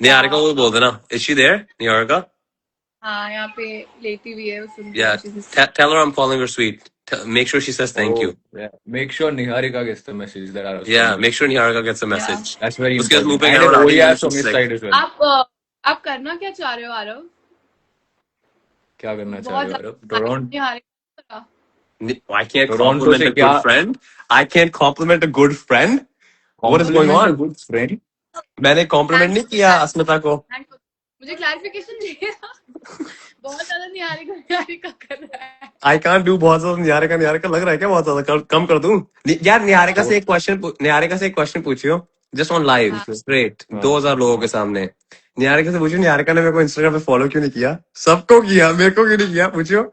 Speaker 1: Niharika को बोल देना. Is she there? Niharika?
Speaker 3: हाँ, यहाँ पे लेटी हुई है, वो सुन
Speaker 1: Yeah. Tell her I'm calling her sweet. Make sure she says thank you.
Speaker 2: Yeah. Make sure Niharika gets the message that I was.
Speaker 1: Yeah. Make sure Niharika gets a message.
Speaker 2: That's very
Speaker 1: उसके बाद
Speaker 2: important.
Speaker 1: मुंह पे
Speaker 2: And
Speaker 1: camera
Speaker 2: an
Speaker 1: आके
Speaker 2: OES from
Speaker 1: she's
Speaker 2: his
Speaker 1: like,
Speaker 2: side as well.
Speaker 3: आप करना क्या चाह रहे हो आरव?
Speaker 2: क्या करना चाह
Speaker 3: बहुत
Speaker 2: रहे हो Aarav? Toronto.
Speaker 1: I can't
Speaker 2: Toronto
Speaker 1: compliment
Speaker 2: से
Speaker 1: a
Speaker 2: क्या?
Speaker 1: good friend. I can't compliment a good friend. What is going
Speaker 2: Compliment a
Speaker 1: on?
Speaker 2: good friend.
Speaker 1: मैंने compliment नहीं किया अस्मिता को.
Speaker 3: मुझे क्लैरिफिकेशन चाहिए. बहुत ज्यादा निहारिका कर रहा है.
Speaker 1: I can't do बहुत ज्यादा निहारिका लग रहा है क्या बहुत ज्यादा कम कर दूं यार. निहारिका से एक क्वेश्चन पूछियो जस्ट ऑन लाइव स्ट्रेट 2000 लोगों के सामने. निहारिका से पूछियो निहारिका ने मेरे को इंस्टाग्राम पे फॉलो क्यों नहीं किया. सबको किया, मेरे को क्यों नहीं किया पूछियो.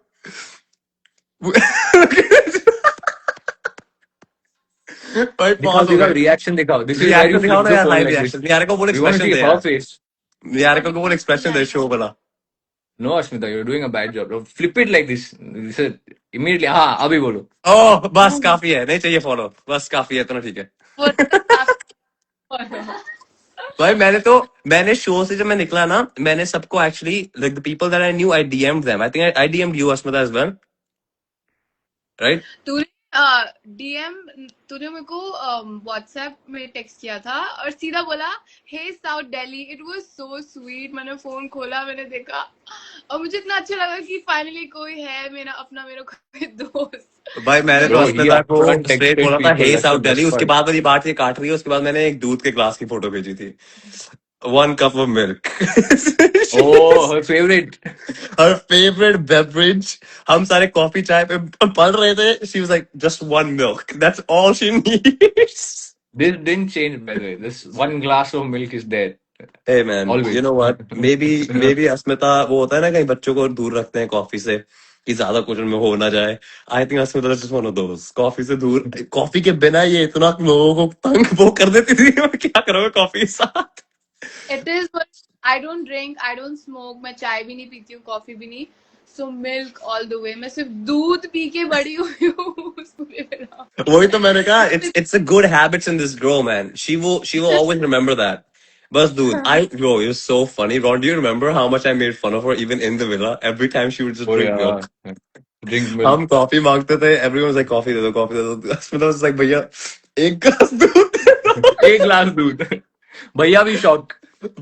Speaker 1: भाई
Speaker 2: दिखाओ रिएक्शन दिखाओ. This is where you
Speaker 1: दिखाओ ना
Speaker 2: flip the
Speaker 1: यार
Speaker 2: phone
Speaker 1: live
Speaker 2: like this.
Speaker 1: Reaction. Niharika को बोल
Speaker 2: We want to
Speaker 1: expression
Speaker 2: see
Speaker 1: they
Speaker 2: her
Speaker 1: यार.
Speaker 2: face.
Speaker 1: निहारिका को बोल एक्सप्रेशन दे शो वाला.
Speaker 2: No, Ashmita, you're doing a bad job. Bro. Flip it like this. This is immediately. हाँ, अभी बोलो.
Speaker 1: ओह बस काफी है, नहीं चाहिए फॉलो, बस काफी है, इतना ठीक है. भाई मैंने शो से जब मैं निकला ना, मैंने सबको actually like the people that I knew I DMed them. I think I DMed you Asmita as well, right?
Speaker 3: तूने डीएम तूने मेरे को व्हाट्सएप में टेक्स्ट किया था और सीधा बोला hey south Delhi. It was so sweet. मैंने फोन खोला, मैंने देखा और मुझे इतना अच्छा लगा कि फाइनली कोई है मेरा अपना, मेरा कोई दोस्त.
Speaker 1: भाई मैंने तो
Speaker 2: Bro,
Speaker 1: अस्मिता
Speaker 2: he
Speaker 1: को
Speaker 2: had
Speaker 1: स्ट्रेट बोला था
Speaker 2: people,
Speaker 1: hey
Speaker 2: that's
Speaker 1: south
Speaker 2: the
Speaker 1: Delhi.
Speaker 2: best
Speaker 1: उसके
Speaker 2: part.
Speaker 1: बाद वाली बात ये काट रही है. उसके बाद मैंने एक दूध के ग्लास की फोटो भेजी थी. 1 cup of milk.
Speaker 2: Oh, her favorite.
Speaker 1: Her favorite beverage. हम सारे कॉफी चाय पे पढ़ रहे थे. She was like just 1 milk. That's all she needs.
Speaker 2: This didn't change, by the way. This 1 glass of milk is there.
Speaker 1: Hey man,
Speaker 2: Always.
Speaker 1: you know what? Maybe अस्मिता वो होता है ना, कहीं बच्चों को दूर रखते हैं कॉफी से कि ज्यादा कुछ उनमें हो ना जाए. I think Asmita is just one of those. Coffee से दूर, कॉफी के बिना ये इतना लोगों को तंग वो कर देती थी. मैं क्या करूँगा कॉफी के साथ.
Speaker 3: It is what I don't drink, I don't smoke. मैं चाय भी नहीं पीती हूँ, कॉफी भी नहीं. So milk all the way. मैं सिर्फ दूध पी के बड़ी हुई हूँ.
Speaker 1: वही तो मैंने कहा. It's the good habits in this girl, man. She will always remember that. बस दूध. Bro, it was so funny. Ron, do you remember how much I made fun of her even in the villa? Every time she would just drink milk.
Speaker 2: Drink milk.
Speaker 1: हम coffee मांगते थे. Everyone was like coffee दे दो. Asmita was like भैया एक glass दूध दे दो.
Speaker 2: एक glass दूध. भैया भी शॉक.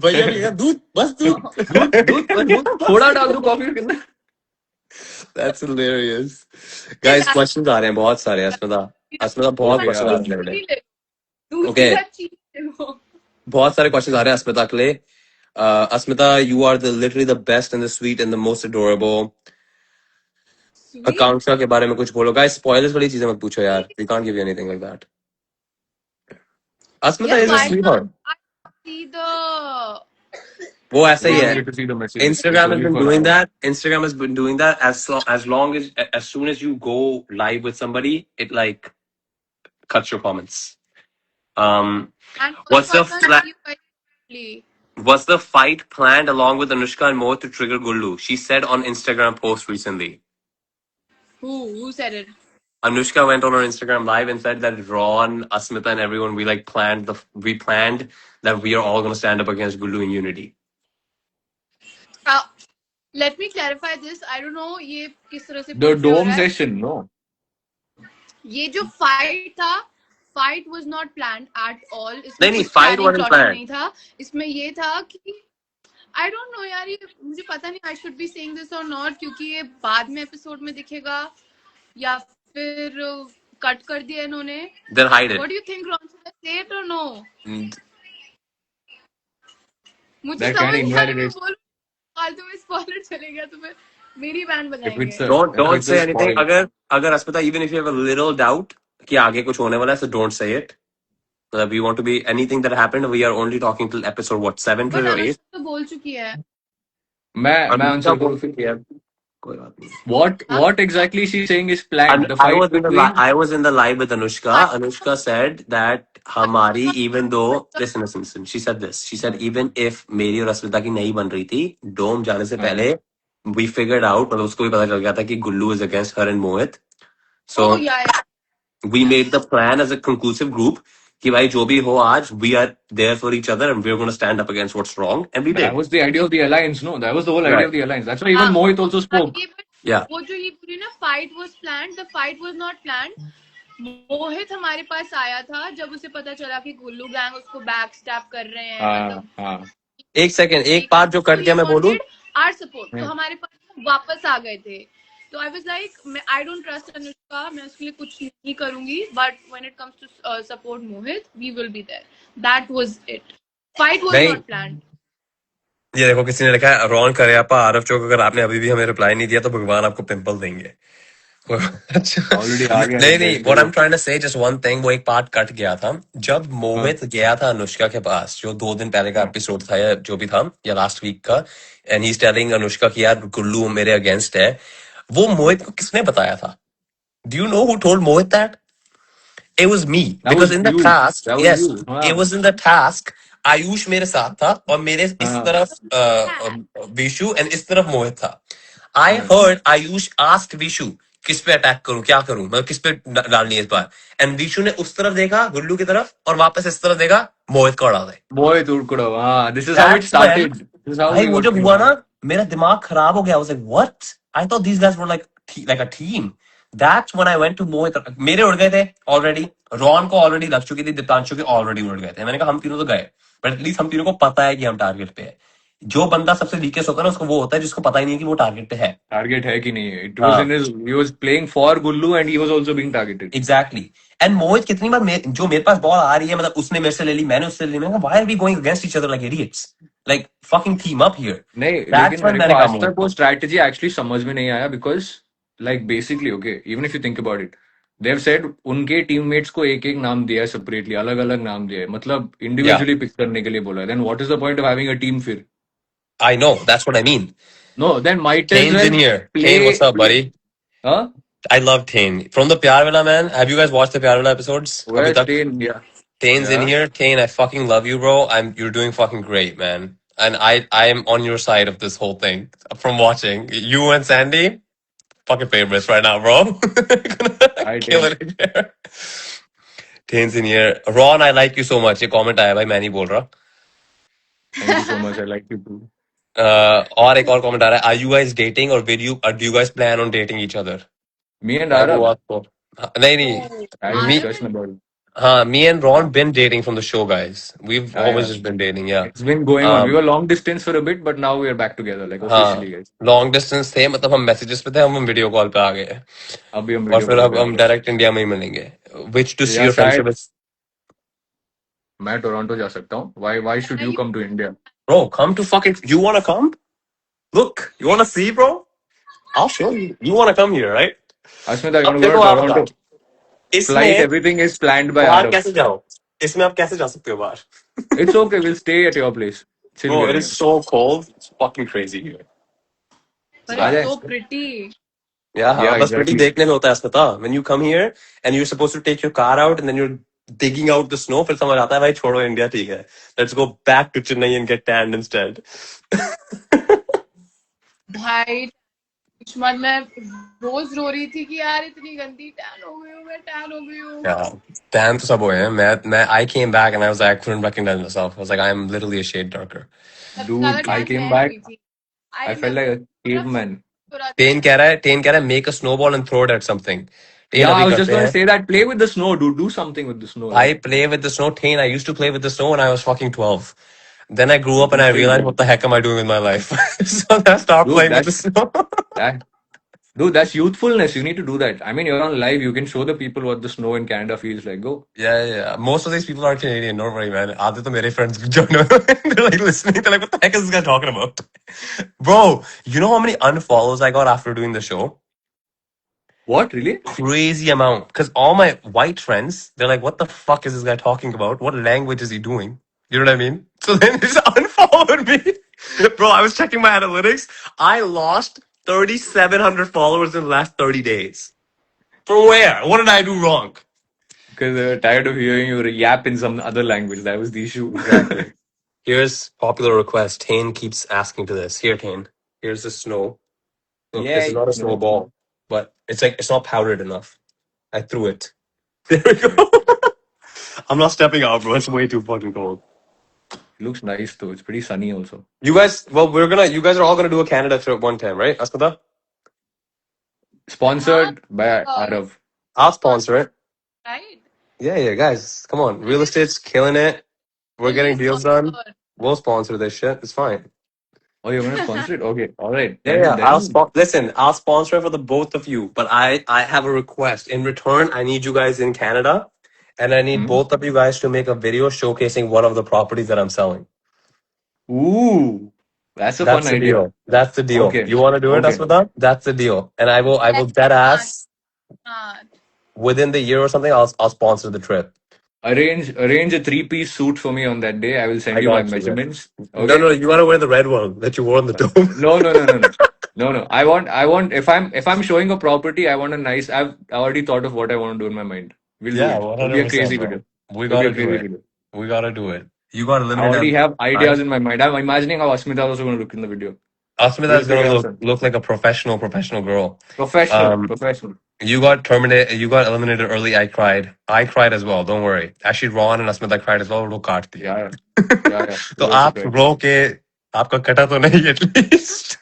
Speaker 1: भैया भैया दूध, बस दूध.
Speaker 2: दूध थोड़ा डाल दो कॉफी के अंदर.
Speaker 1: That's hilarious. Guys, questions आ रहे हैं बहुत सारे. अस्मिता बहुत क्वेश्चन आ रहे हैं. Okay. बहुत सारे क्वेश्चन आ रहे हैं अस्मिता के लिए. Asmita, you are literally the best and the sweet and the most adorable. आकांक्षा के बारे में कुछ बोलो. Guys, spoilers वाली चीजें मत पूछो यार. We can't give you anything like that. Asmita is a sweetheart.
Speaker 3: See the
Speaker 1: वो ऐसा ही है.
Speaker 2: To see the message.
Speaker 1: Instagram has been doing that. Instagram has been doing that as soon as you go live with somebody, it like cuts your comments.
Speaker 3: and
Speaker 1: What's the
Speaker 3: fla-
Speaker 1: Was the fight planned along with Anushka and Mo to trigger Gullu? She said on Instagram post recently.
Speaker 3: Who said it?
Speaker 1: Anushka went on her Instagram live and said that Ron, Asmita, and everyone we planned that we are all going to stand up against Gullu in unity.
Speaker 3: Let me clarify this. I don't know ये किस तरह से
Speaker 2: The
Speaker 3: portray हो
Speaker 2: dome
Speaker 3: रहा है.
Speaker 2: session, no.
Speaker 3: ये जो fight था, fight was not planned at all. इसमें
Speaker 1: नहीं
Speaker 3: कुछ
Speaker 1: fight
Speaker 3: planning
Speaker 1: wasn't
Speaker 3: plotting
Speaker 1: planned.
Speaker 3: नहीं था. इसमें ये था कि I don't know यार, ये मुझे पता नहीं I should be saying this or not, क्योंकि ये बाद में एपिसोड में दिखेगा या फिर कट कर दिया इन्होंने.
Speaker 1: Then hide it.
Speaker 3: What do you think, Ron? Should I say it or no?
Speaker 1: Mm,
Speaker 3: मुझे
Speaker 2: That
Speaker 3: समझ
Speaker 2: kind of
Speaker 3: नहीं आ रहा, मैं
Speaker 2: invalidates.
Speaker 3: बोलूं फालतू में स्पॉइलर चले गया तो फिर मेरी बैंड
Speaker 2: If
Speaker 3: बजाएंगे.
Speaker 2: it's a
Speaker 1: don't
Speaker 2: if
Speaker 1: say
Speaker 2: it's a
Speaker 1: anything.
Speaker 2: spoil.
Speaker 1: अगर अस्मिता, even if you have a little doubt कि आगे कुछ होने वाला है, so don't say it. We want to be anything that happened. We are only talking till episode what 7
Speaker 3: but
Speaker 1: or 8.
Speaker 3: Anushka तो बोल चुकी है.
Speaker 2: मैं
Speaker 1: Anushka
Speaker 2: आंसर
Speaker 1: बोल
Speaker 2: करूं.
Speaker 1: चुकी है. कोई बात नहीं.
Speaker 3: हाँ?
Speaker 2: What exactly she's saying is planned.
Speaker 1: And
Speaker 2: The fight between
Speaker 1: I was in the live with Anushka.
Speaker 3: Fight-
Speaker 1: Anushka said that हमारी even though listen. She said this. She said even if मेरी और अस्मिता की नहीं बन रही थी, डोम जाने से पहले we figured out, मतलब उसको भी पता चल गया था कि गुल्लू is against her and Mohit. So
Speaker 3: Oh, yeah.
Speaker 1: we made the plan as a conclusive group कि भाई जो भी हो आज we are there for each other and we're going to stand up against what's wrong, and we
Speaker 2: that
Speaker 1: did.
Speaker 2: was the idea of the alliance, no? That was the whole idea
Speaker 1: Right.
Speaker 2: of the alliance. That's why even
Speaker 3: हाँ.
Speaker 2: Mohit also spoke.
Speaker 1: Yeah.
Speaker 3: वो जो ये पूरी ना fight was planned, the fight was not planned. मोहित हमारे पास आया था जब उसे पता चला कि गुल्लू गैंग उसको बैक स्टैप कर रहे हैं. मतलब
Speaker 1: एक सेकंड, एक बात जो कट गया मैं बोलूं.
Speaker 3: आर सपोर्ट तो हमारे पास वापस आ गए थे. तो I was like I don't trust Anushka, मैं उसके लिए कुछ नहीं करूंगी, but when it comes to support Mohit we will be there. That was it. Fight was
Speaker 1: नहीं.
Speaker 3: Not planned.
Speaker 1: ये देखो किसी ने लिखा है रॉन करियप्पा आरव चौक, अगर आपने अभी भी हमें रिप्लाई नहीं दिया तो भगवान आपको पिंपल देंगे. अच्छा.
Speaker 2: Already आ गया.
Speaker 1: नहीं, what I'm trying to say, just one thing, वो एक पार्ट कट गया था जब मोहित गया था अनुष्का के पास, जो 2 दिन पहले का एपिसोड था या जो भी था या लास्ट वीक का, and he is telling Anushka कि यार गुल्लू मेरे अगेंस्ट है. वो मोहित को किसने बताया था? Do you know who told Mohit that? It was me.
Speaker 2: That
Speaker 1: Because
Speaker 2: was
Speaker 1: in the
Speaker 2: you.
Speaker 1: task,
Speaker 2: That was
Speaker 1: yes,
Speaker 2: you. हाँ.
Speaker 1: it was in the task. Ayush मेरे साथ था और मेरे इस
Speaker 2: हाँ.
Speaker 1: तरफ विशु एंड इस तरफ मोहित था. I heard Ayush asked Vishu किस पे अटैक करूं, क्या करूं, मतलब किस पे डालनी है इस बार. एंड विशु ने उस तरफ देखा गुल्लू की तरफ और वापस इस तरफ देखा मोहित को उड़ा दे.
Speaker 2: Mohit उड़कुड़ा. हाँ. This is how it
Speaker 1: That's when-
Speaker 2: started. This is how
Speaker 1: भाई
Speaker 2: we
Speaker 1: वो
Speaker 2: got
Speaker 1: जब हुआ ना मेरा दिमाग खराब हो गया. I was like what? I thought these guys were like a team. That's when I went to Mohit. मेरे उड़ गए थे ऑलरेडी, रॉन को ऑलरेडी लग चुकी थी, दीपांशु के ऑलरेडी उड़ गए थे. मैंने कहा हम तीनों तो गए, बट एटलीस्ट हम तीनों को पता है कि हम टारगेट पे है. जो बंदा सबसे वीकेस्ट होता है ना उसको वो होता है जिसको पता ही नहीं कि वो टारगेट पे है.
Speaker 2: target है कि नहीं. It was in his. He was playing for Gullu and he was also being targeted.
Speaker 1: Exactly. And Mohit कितनी बार जो मेरे पास बॉल आ रही है, मतलब उसने मेरे से ले ली, मैंने उससे ले ली, मैंने कहा why are we going against each other like idiots, like fucking team up here.
Speaker 2: नहीं,
Speaker 1: That's
Speaker 2: लेकिन
Speaker 1: when
Speaker 2: मेरे
Speaker 1: मैंने
Speaker 2: को
Speaker 1: कहा
Speaker 2: आज
Speaker 1: मोहित
Speaker 2: तक वो strategy actually समझ में नहीं आया because like basically okay, even if you think about it, they've said उनके teammates को एक एक नाम दिया है separately, अलग अलग नाम दिया है, मतलब individually pick करने के लिए बोला है. Then what is the point of having a team फिर?
Speaker 1: I know, that's what I mean.
Speaker 2: No, then might as
Speaker 1: Tane's
Speaker 2: well
Speaker 1: in here.
Speaker 2: play.
Speaker 1: Tane, what's up, buddy?
Speaker 2: Huh?
Speaker 1: I love Tane from the Pyar Villa, man. Have you guys watched the Pyar Villa episodes?
Speaker 2: Where's
Speaker 1: अभी तक?
Speaker 2: Tane? Yeah.
Speaker 1: Tane's in
Speaker 2: Yeah.
Speaker 1: here. Tane, I fucking love you, bro. You're doing fucking great, man. And I am on your side of this whole thing from watching. You and Sandy, fucking favorites right now, bro.
Speaker 2: Hi,
Speaker 1: Kill
Speaker 2: Tane.
Speaker 1: it here. Tane's in here. Ron, I like you so much. ये comment आया भाई, मैं नहीं बोल रहा.
Speaker 2: Thank you so much. I like you too.
Speaker 1: और एक और comment आ रहा है. Are you guys dating or do you guys plan on dating each other?
Speaker 2: Me and
Speaker 1: मैं
Speaker 2: Arav.
Speaker 1: वो आपको नहीं
Speaker 2: I had a
Speaker 1: me
Speaker 2: discussion about it.
Speaker 1: हाँ me and Ron been dating from the show, guys. We've
Speaker 2: Yeah,
Speaker 1: always
Speaker 2: yeah.
Speaker 1: just been dating, yeah.
Speaker 2: It's been going on.
Speaker 1: Um,
Speaker 2: We were long distance for a bit, but now we are back together, like
Speaker 1: हाँ
Speaker 2: officially, guys.
Speaker 1: Long distance थे, मतलब हम messages पे थे, हम video call पे आ गए
Speaker 2: अभी हम
Speaker 1: और
Speaker 2: वीडियो
Speaker 1: फिर
Speaker 2: कॉल
Speaker 1: अब
Speaker 2: पे आ
Speaker 1: हम
Speaker 2: गए.
Speaker 1: डायरेक्ट इंडिया में ही मिलेंगे. Which to see
Speaker 2: या
Speaker 1: your friendship
Speaker 2: शायद
Speaker 1: is.
Speaker 2: मैं टोरंटो जा सकता हूँ. Why should you come to India?
Speaker 1: Bro, come to fucking. You wanna come? Look, you wanna see, bro? I'll show you. You wanna come here, right?
Speaker 2: Asmita, you
Speaker 1: अब
Speaker 2: want to go
Speaker 1: देखो
Speaker 2: to
Speaker 1: आप
Speaker 2: Toronto?
Speaker 1: बताओ,
Speaker 2: Flight,
Speaker 1: इसमें
Speaker 2: everything is planned by
Speaker 1: बाहर
Speaker 2: Arav.
Speaker 1: कैसे जाओ? इसमें आप कैसे जा सकते हो बाहर?
Speaker 2: It's okay. We'll stay at your place. Chill
Speaker 1: Bro, it
Speaker 2: करेंगे.
Speaker 1: is so cold. It's fucking crazy here.
Speaker 3: But
Speaker 2: uh
Speaker 3: it's
Speaker 2: जाए.
Speaker 3: so pretty.
Speaker 1: Yeah,
Speaker 2: Yeah,
Speaker 1: बस pretty
Speaker 2: exactly.
Speaker 1: देखने में होता है अस्पता. When you come here and you're supposed to take your car out and then you're digging out the snow, फिर समझ आता है भाई छोड़ो इंडिया ठीक है. Let's go back to Chennai and get tanned instead.
Speaker 3: भाई दुश्मन मैं रोज रो रही थी कि यार इतनी गंदी टैन हो गई हूँ, मैं टैन हो गई हूँ.
Speaker 1: Yeah, damn to सब हुए हैं. मैं I came back and I was like I couldn't recognize myself. I was like I am literally a shade darker.
Speaker 3: सबसे ज्यादा
Speaker 2: Dude, I
Speaker 3: टैन
Speaker 2: came
Speaker 3: मैं
Speaker 2: back.
Speaker 3: हुई थी.
Speaker 2: I
Speaker 3: आई
Speaker 2: felt
Speaker 3: मैं
Speaker 2: like a
Speaker 3: पूरा
Speaker 2: caveman.
Speaker 3: पूरा
Speaker 1: Tain कह रहा है make a snowball and throw it at something. Tain
Speaker 2: Yeah, I
Speaker 1: अभी
Speaker 2: was just
Speaker 1: करते
Speaker 2: gonna
Speaker 1: हैं.
Speaker 2: say that. Play with the snow, dude. Do something with the snow.
Speaker 1: I
Speaker 2: Like,
Speaker 1: play with the snow. Tain, I used to play with the snow when I was fucking 12. Then I grew up and I
Speaker 2: nothing,
Speaker 1: realized what
Speaker 2: dude.
Speaker 1: the heck am I doing with my life? So I stopped
Speaker 2: Dude,
Speaker 1: playing with the
Speaker 2: that's
Speaker 1: snow.
Speaker 2: that. Dude, that's youthfulness. You need to do that. I mean, you're on live. You can show the people what the snow in Canada feels like. Go.
Speaker 1: Yeah. Most of these people are Canadian. Don't worry, man. Aadhe to mere friends join. They're like listening. They're like, what the heck is this guy talking about? Bro, you know how many unfollows I got after doing the show?
Speaker 2: What, really?
Speaker 1: Crazy amount. Because all my white friends, they're like, what the fuck is this guy talking about? What language is he doing? You know what I mean? So then they just unfollowed me. Bro, I was checking my analytics. I lost 3,700 followers in the last 30 days. From where? What did I do wrong?
Speaker 2: Because they were tired of hearing you yap in some other language. That was the issue.
Speaker 1: Exactly. Here's popular request. Tane keeps asking to this. Here, Tane. Here's the snow. Look, this is
Speaker 2: Yay.
Speaker 1: not a
Speaker 2: No.
Speaker 1: snowball, but it's like it's not powdered enough. I threw it. There we go. I'm not stepping out, bro. It's way too fucking cold.
Speaker 2: It looks nice though. It's pretty sunny also.
Speaker 1: You guys, you guys are all gonna do a Canada trip one time, right? Asmita?
Speaker 3: हाँ
Speaker 2: Sponsored by Arav.
Speaker 1: I'll sponsor it.
Speaker 3: Right.
Speaker 1: Yeah, guys, come on. Real estate's killing it. We're getting deals done. We'll sponsor this shit. It's fine.
Speaker 2: Oh, you're gonna sponsor it? Okay. All right.
Speaker 1: Yeah.
Speaker 2: Then
Speaker 1: Listen, I'll sponsor it for the both of you, but I have a request. In return, I need you guys in Canada, and I need
Speaker 2: Hmm?
Speaker 1: both of you guys to make a video showcasing one of the properties that I'm selling.
Speaker 2: Ooh, that's a fun
Speaker 1: That's the
Speaker 2: idea.
Speaker 1: deal. That's the deal.
Speaker 2: Okay.
Speaker 1: You want to do it,
Speaker 2: Okay.
Speaker 1: Asmita? That's the deal. And I will dead ass
Speaker 3: हाँ.
Speaker 1: within the year or something. I'll sponsor the trip.
Speaker 2: Arrange a 3-piece suit for me on that day. I will send
Speaker 1: I
Speaker 2: you my
Speaker 1: got you, man.
Speaker 2: measurements.
Speaker 1: No,
Speaker 2: Okay.
Speaker 1: you gotta wear the red one that you wore on the dome.
Speaker 2: No. I want if I'm showing a property, I want a nice. I've already thought of what I want to do in my mind. We'll do
Speaker 1: Yeah,
Speaker 2: it. It'll be a
Speaker 1: 100%,
Speaker 2: crazy
Speaker 1: bro.
Speaker 2: video.
Speaker 1: We
Speaker 2: It'll be
Speaker 1: gotta
Speaker 2: a
Speaker 1: do
Speaker 2: crazy
Speaker 1: it.
Speaker 2: video.
Speaker 1: We gotta do it. You gotta
Speaker 2: I
Speaker 1: eliminate
Speaker 2: already
Speaker 1: that.
Speaker 2: have ideas in my mind. I'm imagining how Asmita is also going to look in the video.
Speaker 1: Asmita
Speaker 2: We'll
Speaker 1: is gonna
Speaker 2: figure out something.
Speaker 1: look like a professional girl.
Speaker 2: Professional.
Speaker 1: You got terminated. You got eliminated early. I cried. I cried as well. Don't worry. Actually, Ron and Asmita cried as well. वो काट दी.
Speaker 2: Yeah.
Speaker 1: तो
Speaker 2: We'll also
Speaker 1: आप
Speaker 2: try.
Speaker 1: रो के आपका कटा तो नहीं at least.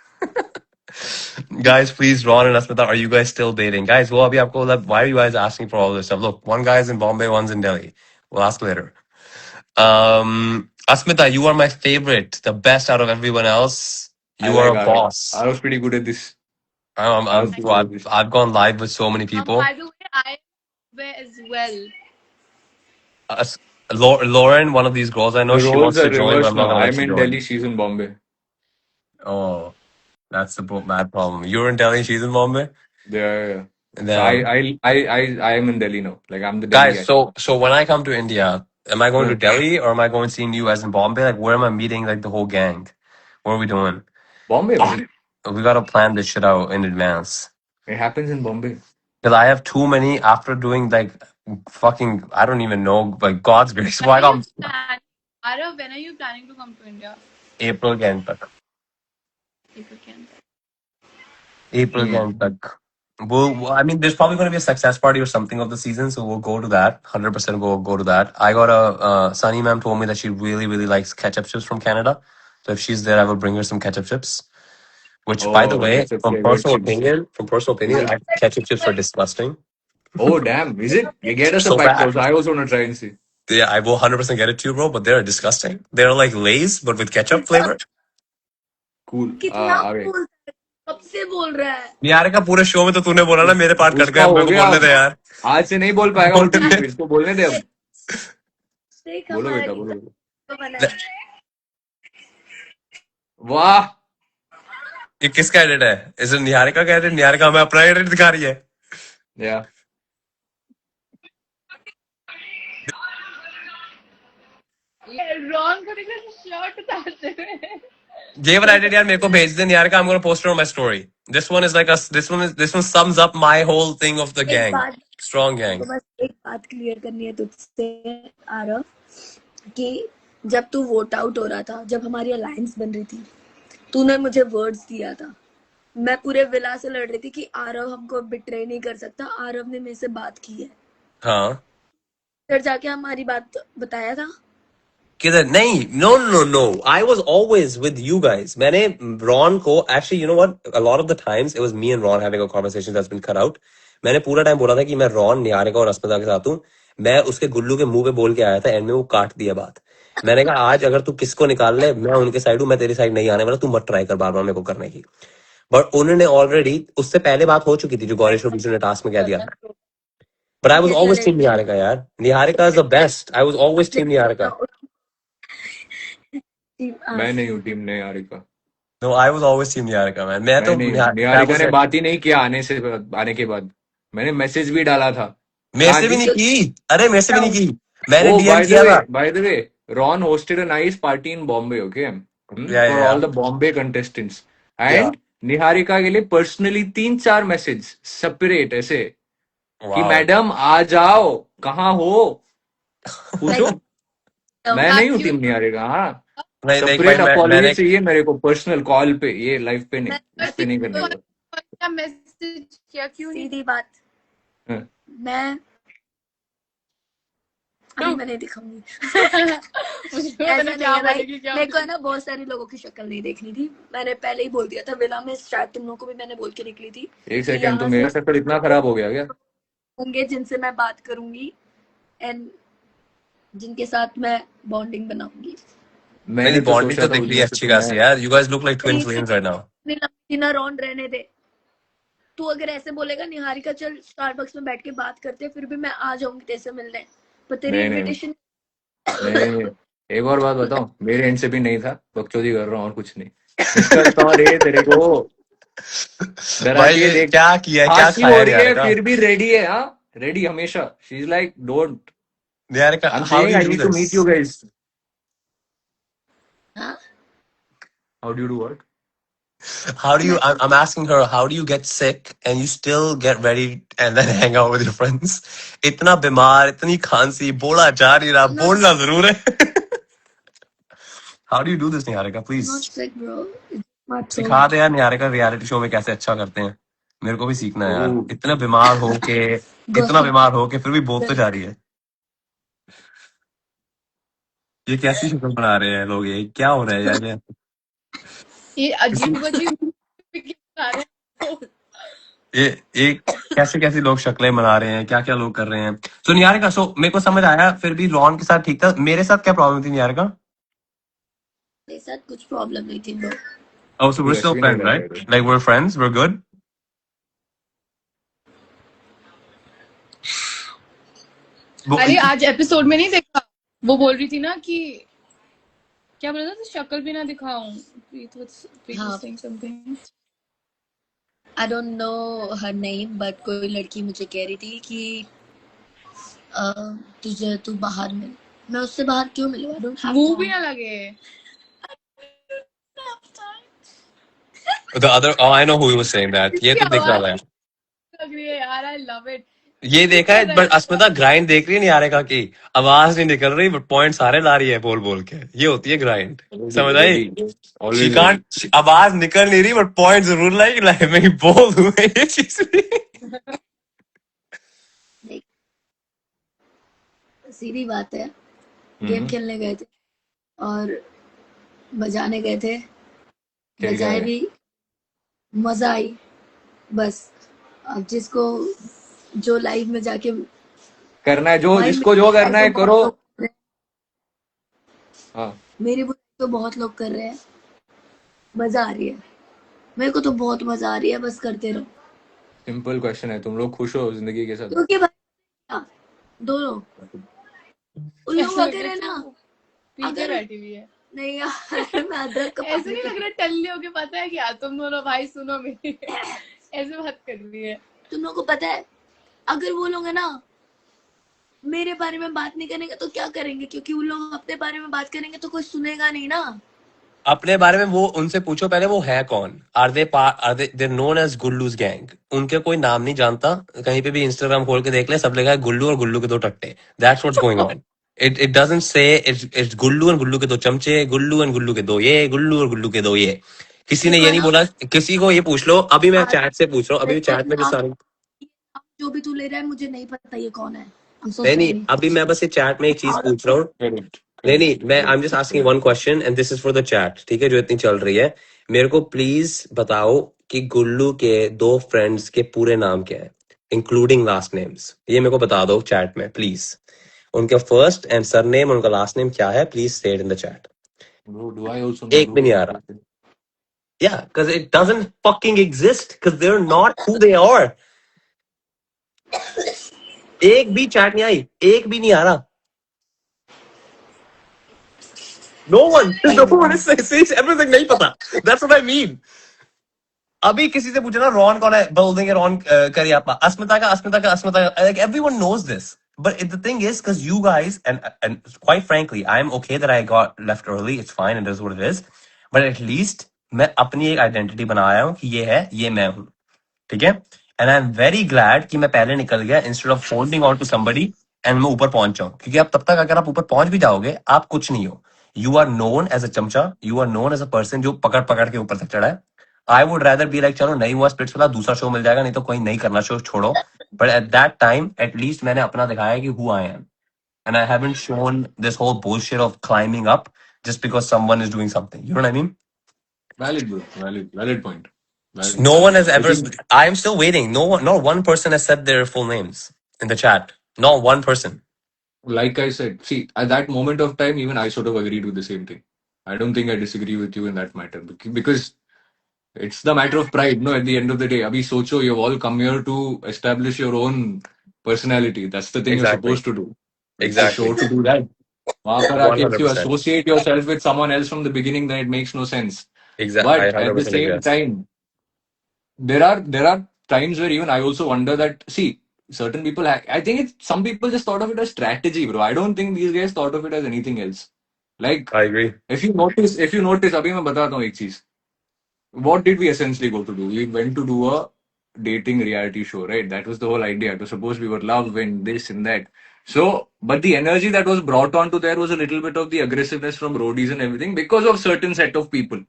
Speaker 1: Guys, please, Ron and Asmita, are you guys still dating? Guys, well, abhi aapko, why are you guys asking for all this stuff? Look, one guy is in Bombay, one's in Delhi. We'll ask later. Asmita, you are my favorite, the best out of everyone else.
Speaker 2: I
Speaker 1: You are
Speaker 2: like
Speaker 1: a
Speaker 2: Arav.
Speaker 1: boss.
Speaker 2: Arav's pretty good at this.
Speaker 1: I've gone live with so many people.
Speaker 3: By the way, I am as well.
Speaker 1: As- Lauren, one of these girls I know,
Speaker 2: The
Speaker 1: she
Speaker 2: roles
Speaker 1: wants
Speaker 2: are
Speaker 1: to join, but
Speaker 2: reversed
Speaker 1: I'm not
Speaker 2: now.
Speaker 1: gonna let
Speaker 2: I'm
Speaker 1: you
Speaker 2: in
Speaker 1: join.
Speaker 2: Delhi. She's in Bombay.
Speaker 1: Oh, that's the bad problem. You're in Delhi, she's in Bombay.
Speaker 2: Yeah.
Speaker 1: And
Speaker 2: So
Speaker 1: then,
Speaker 2: I am in Delhi now. Like I'm the Delhi
Speaker 1: guys,
Speaker 2: guy.
Speaker 1: so when I come to India, am I going to
Speaker 2: Hmm.
Speaker 1: Delhi or am I going seeing you as in Bombay? Like, where am I meeting like the whole gang? What are we doing?
Speaker 2: Bombay, man.
Speaker 1: We gotta plan this shit out in advance.
Speaker 2: It happens in Bombay.
Speaker 1: Because I have too many after doing like fucking, I don't even know, like God's grace. Well, I got
Speaker 3: Arav, when are you planning to come to India?
Speaker 1: April के end तक.
Speaker 3: If you can.
Speaker 1: April के end तक. I mean, there's probably going to be a success party or something of the season, so we'll go to that. 100% we'll go to that. I got Sunny ma'am told me that she really, really likes ketchup chips from Canada. So if she's there, I will bring her some ketchup chips. Which, by the
Speaker 2: Oh,
Speaker 1: way,
Speaker 2: ketchup flavored chips.
Speaker 1: from personal opinion, ketchup chips are disgusting.
Speaker 2: Oh, damn. Is it? You get us a
Speaker 1: So
Speaker 2: pack
Speaker 1: bad.
Speaker 2: also. I also want to try and see.
Speaker 1: Yeah, I will 100% get it to you, bro. But they're disgusting. They're like Lay's, but with ketchup flavor.
Speaker 2: Cool.
Speaker 4: कितना
Speaker 2: Okay.
Speaker 4: बोल कब से बोल रहा है
Speaker 1: यार का पूरे शो में तो तूने बोला ना मेरे पार्ट कट
Speaker 2: उसका
Speaker 1: गया
Speaker 2: हो
Speaker 1: मेरे को
Speaker 2: गया
Speaker 1: बोलने
Speaker 2: अब।
Speaker 1: दे यार
Speaker 2: आज से नहीं बोल पाएगा वो
Speaker 1: बोलने दे।
Speaker 2: इसको बोलने दे अब
Speaker 4: देख
Speaker 2: बोलो बेटा
Speaker 4: हमारी
Speaker 2: बोलो
Speaker 4: तो बना है।
Speaker 2: वाह
Speaker 1: ये किसका एडिट है इसे निहारिका का एडिट निहारिका हमें अपना एडिट दिखा रही है
Speaker 2: या
Speaker 3: रॉन को देखो शर्ट उतारते हुए.
Speaker 1: ये वाला एडिट यार मेरे को भेज दे Niharika I'm gonna post it on my story this one is like this one sums up my whole thing of the
Speaker 4: एक
Speaker 1: gang
Speaker 4: बात
Speaker 1: strong gang
Speaker 4: तो बस एक बात क्लियर करनी है तुझसे आरव कि जब तू वोट आउट हो रहा था जब हमारी अलायंस बन रही थी तूने मुझे वर्ड्स दिया था मैं पूरे विला से लड़ रही थी कि आरव हमको बिट्रे नहीं कर सकता, आरव ने मेरे से बात की है,
Speaker 1: हाँ
Speaker 4: फिर जाके हमारी बात बताया था।
Speaker 1: किधर? नहीं, no no no, I was always with you guys. मैंने रॉन को actually, you know what, a lot of the times it was me and Ron having a conversation that's been cut out. मैंने पूरा time बोला था कि मैं Ron, Niharika और अस्मिता के साथ हूँ. मैं उसके गुल्लू के मुंह पे बोल के आया था, एंड में वो काट दिया बात. मैंने कहा आज अगर तू किसको निकाल ले, मैं उनके साइड हूँ, मैं तेरी साइड नहीं आने वाला, तू मत ट्राई कर बार बार मेरे को करने की. बट उन्होंने ऑलरेडी, उससे पहले बात हो चुकी थी जो गौरेश्वर बीच ने टास्क में कह दिया. बट आई वॉज
Speaker 4: ये
Speaker 1: ऑलवेज टीम
Speaker 4: लड़की
Speaker 1: निहारिका यार. Niharika is the best. I was always team Niharika.
Speaker 2: मैं नहीं हूँ team Niharika.
Speaker 1: No, I was always team Niharika man. मैं
Speaker 2: मैं
Speaker 1: तो
Speaker 2: नहीं हूँ।
Speaker 1: that
Speaker 2: निहारिका
Speaker 1: was
Speaker 2: ने
Speaker 1: it.
Speaker 2: बात ही नहीं किया आने के बाद। मैंने मैसेज भी डाला था।
Speaker 1: मेरे
Speaker 2: कहाँ
Speaker 1: से भी
Speaker 2: थी?
Speaker 1: नहीं की. अरे मेरे से भी नहीं की. मैंने
Speaker 2: Oh,
Speaker 1: डीएम किया था.
Speaker 2: by the way, Ron hosted a nice party in Bombay, okay?
Speaker 1: Yeah,
Speaker 2: For
Speaker 1: yeah,
Speaker 2: all the Bombay contestants.
Speaker 1: yeah.
Speaker 2: And Niharika के लिए पर्सनली 3-4 मैसेज सेपरेट ऐसे कि
Speaker 1: Wow.
Speaker 2: मैडम आ जाओ, कहाँ हो, पूछो।
Speaker 4: Like,
Speaker 2: मैं नहीं हूँ
Speaker 3: Actually,
Speaker 2: टीम निहारिका। हाँ,
Speaker 1: नहीं नहीं
Speaker 2: सेपरेट
Speaker 1: भाई,
Speaker 2: अपॉलजी
Speaker 1: मैंने
Speaker 2: चाहिए मेरे को पर्सनल कॉल पे, ये लाइव पे नहीं, इस पे नहीं करने का।
Speaker 3: क्या मैसेज किया, क्यों नहीं?
Speaker 4: सीधी बात,
Speaker 2: हाँ।
Speaker 4: मैं अभी मैं नहीं दिखाऊंगी।
Speaker 3: मुझे पता
Speaker 4: ऐसा
Speaker 3: नहीं
Speaker 4: नहीं
Speaker 3: क्या
Speaker 4: है भाई,
Speaker 3: बोलेगी, क्या
Speaker 4: मेरे को है ना बहुत सारे लोगों की शक्ल नहीं देखनी थी, मैंने पहले ही बोल दिया था विला में स्टार्ट, तुम लोगों को भी मैंने बोल के निकली थी
Speaker 2: एक
Speaker 4: कि
Speaker 2: सेकंड,
Speaker 4: यहाँ
Speaker 2: तो
Speaker 4: से
Speaker 2: मेरा शक्ल इतना खराब हो गया क्या?
Speaker 4: होंगे जिनसे मैं बात करूंगी एंड जिनके साथ मैं बॉन्डिंग बनाऊंगी।
Speaker 2: मैंने
Speaker 1: मेरी
Speaker 2: तो
Speaker 1: बॉन्डिंग
Speaker 2: सोचा
Speaker 1: तो
Speaker 2: था
Speaker 1: दिख रही
Speaker 2: उसमें
Speaker 1: है
Speaker 2: से
Speaker 1: अच्छी
Speaker 2: तो
Speaker 1: खासी
Speaker 2: मैं
Speaker 1: यार. You guys look like twin
Speaker 4: नहीं,
Speaker 1: flames right now.
Speaker 4: इतनी लंबी ना रौन रहने दे। तू अगर ऐसे बोलेगा निहारिका चल स्टारबक्स में बैठ के बात करते, फिर भी मैं आ जाऊंगी तेरे से मिलने, पर तेरी
Speaker 2: नहीं नहीं
Speaker 4: इनविटेशन
Speaker 2: नहीं, एक और बात बताओ, मेरे एंड से भी नहीं था, बकचोदी कर रहा हूँ और कुछ नहीं। मिस्टर कौन है तेरे को
Speaker 1: भाई
Speaker 2: डराती है,
Speaker 1: ये
Speaker 2: देख
Speaker 1: क्या किया है, क्या
Speaker 2: खांसी
Speaker 1: खाया
Speaker 2: हो
Speaker 1: है
Speaker 2: रही है
Speaker 1: निहारिका?
Speaker 2: फिर भी रेडी है। हाँ, रेडी हमेशा। She is like don't,
Speaker 1: Niharika,
Speaker 2: I am
Speaker 1: how do
Speaker 2: saying
Speaker 1: you
Speaker 2: I
Speaker 1: do
Speaker 2: need to
Speaker 1: this?
Speaker 2: Meet you guys.
Speaker 4: हाँ
Speaker 2: how do you do what?
Speaker 1: How do you? I'm asking her. How do you get sick and you still get ready and then hang out with your friends? इतना बीमार, इतनी खांसी, बोला जा नहीं रहा, बोलना जरूर है. How do you do this, Niharika?
Speaker 4: Not
Speaker 1: Please
Speaker 4: sick bro, it's
Speaker 1: सिखा दे यार निहारिका, रियलिटी शो में कैसे अच्छा करते हैं. मेरे को भी सीखना है यार. इतना बीमार हो के, इतना बीमार हो के फिर भी बोलते जा रही है. ये कैसी शक्ल बना रहे हैं लोग, ये क्या हो रहा है यार?
Speaker 3: ये अजीब अजीब बता रहे हैं।
Speaker 1: ये कैसे कैसे लोग शक्लें बना रहे हैं, क्या क्या लोग कर रहे हैं. तो निहारिका, सो मेरे को समझ आया, फिर भी रॉन के साथ ठीक था. मेरे साथ क्या प्रॉब्लम थी निहारिका?
Speaker 4: मेरे साथ कुछ प्रॉब्लम नहीं थी bro.
Speaker 1: Oh, so we're still friends, right? Like we're friends, we're good.
Speaker 3: अरे आज एपिसोड में नहीं देखा, वो बोल रही थी ना कि क्या बोल रहा था, शक्ल भी ना दिखाऊं। प्रीत was
Speaker 4: हाँ।
Speaker 3: saying something.
Speaker 4: I don't know her name, but कोई लड़की मुझे कह रही थी कि तुझे तू बाहर मिल, मैं उससे बाहर क्यों मिलूं? आई डोंट हैव
Speaker 3: मुंह भी ना लगे।
Speaker 1: The other, oh, I know who he was saying that. ये तो दिख रहा है.
Speaker 3: लग रही है यार, आई लव इट।
Speaker 1: ये देखा है, बट अस्मिता ग्राइंड देख रही है निहारिका की. आवाज नहीं निकल रही, बट पॉइंट सारे ला रही है बोल बोल के. ये होती है ग्राइंड, समझ आई? She can't, आवाज निकल नहीं रही, बट पॉइंट जरूर लाई. मैं बोल दूं ये चीज भी.
Speaker 4: सीधी बात है, गेम खेलने गए थे और बजाने गए थे, बजाए भी, मजा आई बस। अब जिसको जो लाइव में जाके
Speaker 2: करना है, जो
Speaker 4: भाई
Speaker 2: जिसको जो करना है
Speaker 4: तो
Speaker 2: करो।
Speaker 4: बहुत लोग कर रहे हैं।
Speaker 2: हाँ,
Speaker 4: मेरी बुराई तो बहुत लोग कर रहे हैं, मजा आ रही है, मेरे को तो बहुत मजा आ रही है, बस करते रहो।
Speaker 2: सिंपल क्वेश्चन है, तुम लोग खुश हो जिंदगी के साथ?
Speaker 4: क्योंकि भाई दोनों उल्लू वगैरह ना,
Speaker 3: पीछे
Speaker 4: अगर
Speaker 3: बैठी हुई है।
Speaker 4: नहीं यार मैं अदरक का
Speaker 3: ऐसे नहीं लग रहा टल्ली होके, पता है क्या तुम दोनों भाई, सुनो मेरी। ऐसे बात कर रही है।
Speaker 4: तुम लोगों को पता है, अगर वो लोग है ना मेरे बारे में बात नहीं करेंगे तो क्या करेंगे? क्योंकि वो लोग अपने बारे में बात करेंगे तो कोई सुनेगा नहीं ना।
Speaker 1: अपने बारे में वो उनसे पूछो पहले, वो है कौन? Are they known as Gullu's gang? उनके कोई नाम नहीं जानता. कहीं पे भी इंस्टाग्राम खोल के देख ले, सब लिखा है गुल्लू और गुल्लू के दो टट्टे. That's what's going on. It doesn't say it's Gullu and Gullu के दो चमचे, गुल्लू एंड गुल्लू के दो ये, गुल्लू और गुल्लू के दो ये. किसी ने
Speaker 4: देखो
Speaker 1: ये
Speaker 4: है
Speaker 1: नहीं
Speaker 4: ना,
Speaker 1: बोला, किसी को ये पूछ लो, अभी मैं
Speaker 4: आज
Speaker 1: चैट से पूछ रहा हूँ, अभी
Speaker 4: देखो
Speaker 1: चैट में जो सारे,
Speaker 4: जो भी तू ले रहा है मुझे नहीं पता ये कौन है, आई एम सो
Speaker 1: नहीं
Speaker 4: सॉरी।
Speaker 1: अभी मैं बस ये चैट में एक चीज पूछ रहा हूँ।
Speaker 2: Correct.
Speaker 1: नहीं
Speaker 2: Correct.
Speaker 1: मैं I am
Speaker 2: Correct.
Speaker 1: Just asking one question and this is for the chat, ठीक है, जो इतनी चल रही है। मेरे को प्लीज बताओ कि गुल्लू के 2 फ्रेंड्स के पूरे नाम क्या है, इंक्लूडिंग लास्ट नेम्स। ये मेरे को बता दो चैट में प्लीज, उनका फर्स्ट एंड सरनेम, उनका लास्ट नेम क्या है, प्लीज से it in the chat.
Speaker 2: Bro, do I also know,
Speaker 1: एक भी
Speaker 2: bro?
Speaker 1: नहीं आ रहा। Yeah, because it doesn't fucking exist, because they're not who they are. एक भी चैट नहीं आई, एक भी नहीं आ रहा। No one. No one is says everything नहीं पता। That's what I mean. अभी किसी से पूछना रॉन कौन है, बोल देंगे रॉन करियप्पा। अस्मिता का like everyone knows this, but the thing is because you guys and quite frankly I am okay that I got left early, it's fine, it is what it is, but at least मैं अपनी एक identity बनाया हूं कि ये है, ये मैं हूं, ठीक है। And I am very glad कि मैं पहले निकल गया instead of holding on to somebody and मैं ऊपर पहुंच जाऊं, क्योंकि आप तब तक अगर आप ऊपर पहुंच भी जाओगे आप कुछ नहीं हो। You are known as a चमचा, you are known as a person जो पकड़ पकड़ के ऊपर तक चढ़ा है। I would rather be like चलो नहीं हुआ स्प्लिट्स वाला, दूसरा शो मिल जाएगा, नहीं तो कोई नहीं करना शो, छोड़ो। But at that time at least मैंने अपना दिखाया कि who I am, and I haven't shown this whole bullshit of climbing up just because someone is doing something, you know what I mean?
Speaker 2: Valid, bro. Valid point. Valid
Speaker 1: No
Speaker 2: point.
Speaker 1: one has
Speaker 2: I
Speaker 1: ever.
Speaker 2: think,
Speaker 1: I am still waiting. No one, not one person has said their full names in the chat. Not one person.
Speaker 2: like I said, see, at that moment of time, even I sort of agreed with the same thing. I don't think I disagree with you in that matter because it's the matter of pride, no, at the end of the day. Abhi socho, you've all come here to establish your own personality. That's the thing you're
Speaker 1: Exactly.
Speaker 2: supposed to do. It's the show
Speaker 1: Exactly.
Speaker 2: to do that. वहां पर
Speaker 1: One
Speaker 2: आके if
Speaker 1: hundred
Speaker 2: you
Speaker 1: percent.
Speaker 2: associate yourself with someone else from the beginning, then it makes no sense.
Speaker 1: Exactly. I
Speaker 2: But at the
Speaker 1: 100% agree.
Speaker 2: same time, there are times where even I also wonder that, see, certain people I think it's some people just thought of it as strategy, bro. I don't think these guys thought of it as anything else. Like
Speaker 1: I agree.
Speaker 2: if you notice अभी मैं बताता हूँ एक चीज. What did we essentially go to do? We went to do a dating reality show, right? That was the whole idea. It was supposed we were love and this and that. So, but the energy that was brought onto there was a little bit of the aggressiveness from roadies and everything because of certain set of people.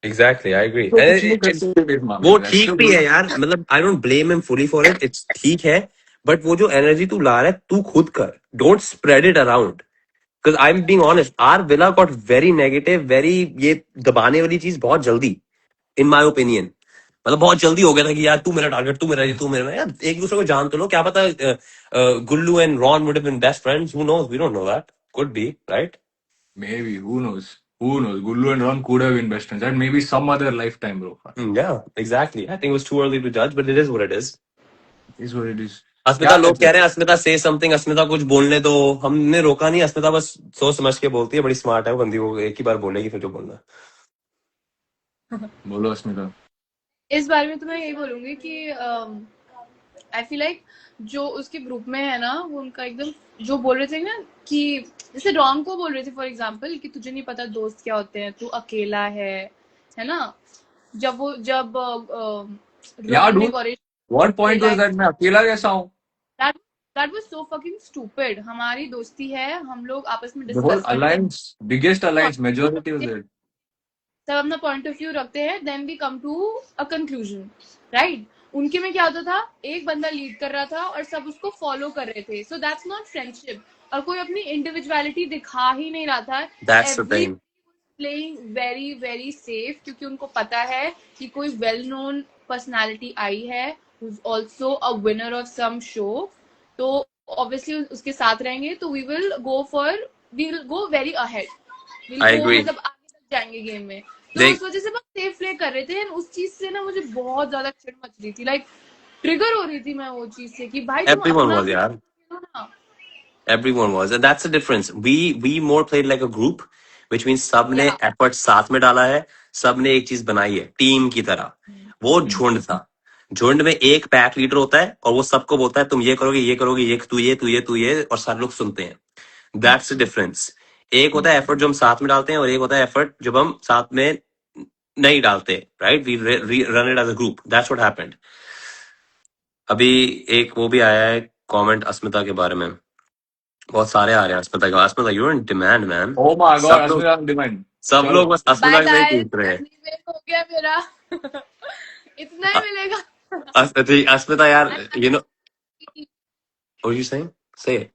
Speaker 1: Exactly. I agree.
Speaker 2: तो
Speaker 1: And
Speaker 2: कुछ नहीं कर सकते इस मामले
Speaker 1: वो
Speaker 2: में. That's
Speaker 1: ठीक
Speaker 2: the
Speaker 1: भी
Speaker 2: whole.
Speaker 1: है यार, मतलब I don't blame him fully for it. It's ठीक है, but वो जो energy तू ला रहा है तू खुद कर. Don't spread it around. Because I'm being honest, our villa got very negative, very ये दबाने वाली चीज बहुत जल्दी, in my opinion. मतलब बहुत जल्दी हो गया था कि यार तू मेरा टारगेट, तू मेरा ये, तू मेरा, यार एक दूसरे को जान तो लो, क्या पता Gullu and Ron would have been best friends, who knows, we don't know that, could be, right?
Speaker 2: Maybe, who knows? Who knows? Gullu and Ron could have been best friends. And maybe some other lifetime, bro.
Speaker 1: Yeah, exactly. I think it was too early to judge, but it is what it is.
Speaker 2: Is what it is.
Speaker 1: अस्मिता,
Speaker 2: क्या
Speaker 1: लोग
Speaker 2: कर
Speaker 1: कह रहे
Speaker 2: सकते
Speaker 1: हैं अस्मिता से something, अस्मिता कुछ बोलने दो, हमने रोका नहीं, अस्मिता बस सोच समझ के बोलती है, बड़ी स्मार्ट है वो बंदी, वो एक ही बार बोलेगी फिर जो बोलना।
Speaker 2: बोलो अस्मिता.
Speaker 3: इस बारे में तो मैं यही बोलूंगी कि आई फील लाइक जो उसके ग्रुप में है ना, वो उनका एकदम जो बोल रहे थे ना कि जैसे रॉन को बोल रहे थे फॉर एग्जांपल कि तुझे नहीं पता दोस्त क्या होते हैं, तू अकेला है ना। जब
Speaker 2: Yeah,
Speaker 3: रॉन ने
Speaker 2: dude. What point was that? मैं अकेला कैसा हूँ?
Speaker 3: That was so fucking stupid. हमारी दोस्ती है, हम लोग आपस में
Speaker 2: The
Speaker 3: डिस्कस
Speaker 2: whole
Speaker 3: करते हैं,
Speaker 2: alliance, biggest alliance, majority was there.
Speaker 3: सब अपना पॉइंट ऑफ व्यू रखते हैं, then we come to a conclusion, right. उनके में क्या होता था, एक बंदा लीड कर रहा था और सब उसको फॉलो कर रहे थे, सो दैट्स नॉट फ्रेंडशिप। और कोई अपनी इंडिविजुअलिटी दिखा ही नहीं रहा था,
Speaker 1: That's the thing.
Speaker 3: Playing very very safe, क्योंकि उनको पता है कि कोई वेल नोन पर्सनालिटी आई है who is also a winner of some show, तो ऑब्वियसली उसके साथ रहेंगे, तो we will go very ahead,
Speaker 1: I agree.
Speaker 3: मतलब आगे तक जाएंगे गेम में। तो
Speaker 1: देख-
Speaker 3: उस वजह से बस सेफ प्ले कर रहे थे, and उस चीज से ना मुझे बहुत ज्यादा चिढ़ मच रही थी, लाइक ट्रिगर हो रही थी मैं वो चीज से कि भाई तुम
Speaker 1: Everyone
Speaker 3: अपना
Speaker 1: was, यार.
Speaker 3: खेलो ना।
Speaker 1: Everyone was, and that's the difference. We more played like a group, which means सबने
Speaker 3: Yeah.
Speaker 1: एफर्ट साथ में डाला है, सबने एक चीज बनाई है टीम की तरह। वो झुंड था, झुंड में एक पैक लीडर होता है और वो सबको बोलता है तुम ये करोगे, ये करोगे, ये तू ये तू ये तू ये, और सारे लोग सुनते हैं। That's the difference. एक होता है एफर्ट जो हम साथ में डालते हैं, और एक होता है एफर्ट जब हम साथ में नहीं डालते, right? We run it as a group, that's what happened. अभी एक वो भी आया है कमेंट अस्मिता के बारे में, बहुत सारे आ रहे हैं Asmita, you are in demand man.
Speaker 2: Oh my
Speaker 1: सब
Speaker 2: God,
Speaker 1: लोग
Speaker 2: अस्मिता on demand.
Speaker 1: सब
Speaker 2: चलो.
Speaker 1: लोग बस अस्मिता
Speaker 3: बाय
Speaker 1: के नहीं
Speaker 3: बाय,
Speaker 1: पूछ रहे हैं।
Speaker 3: फेम हो गया मेरा इतना ही मिलेगा
Speaker 1: अस्मिता यार, you know what are you saying? Say it.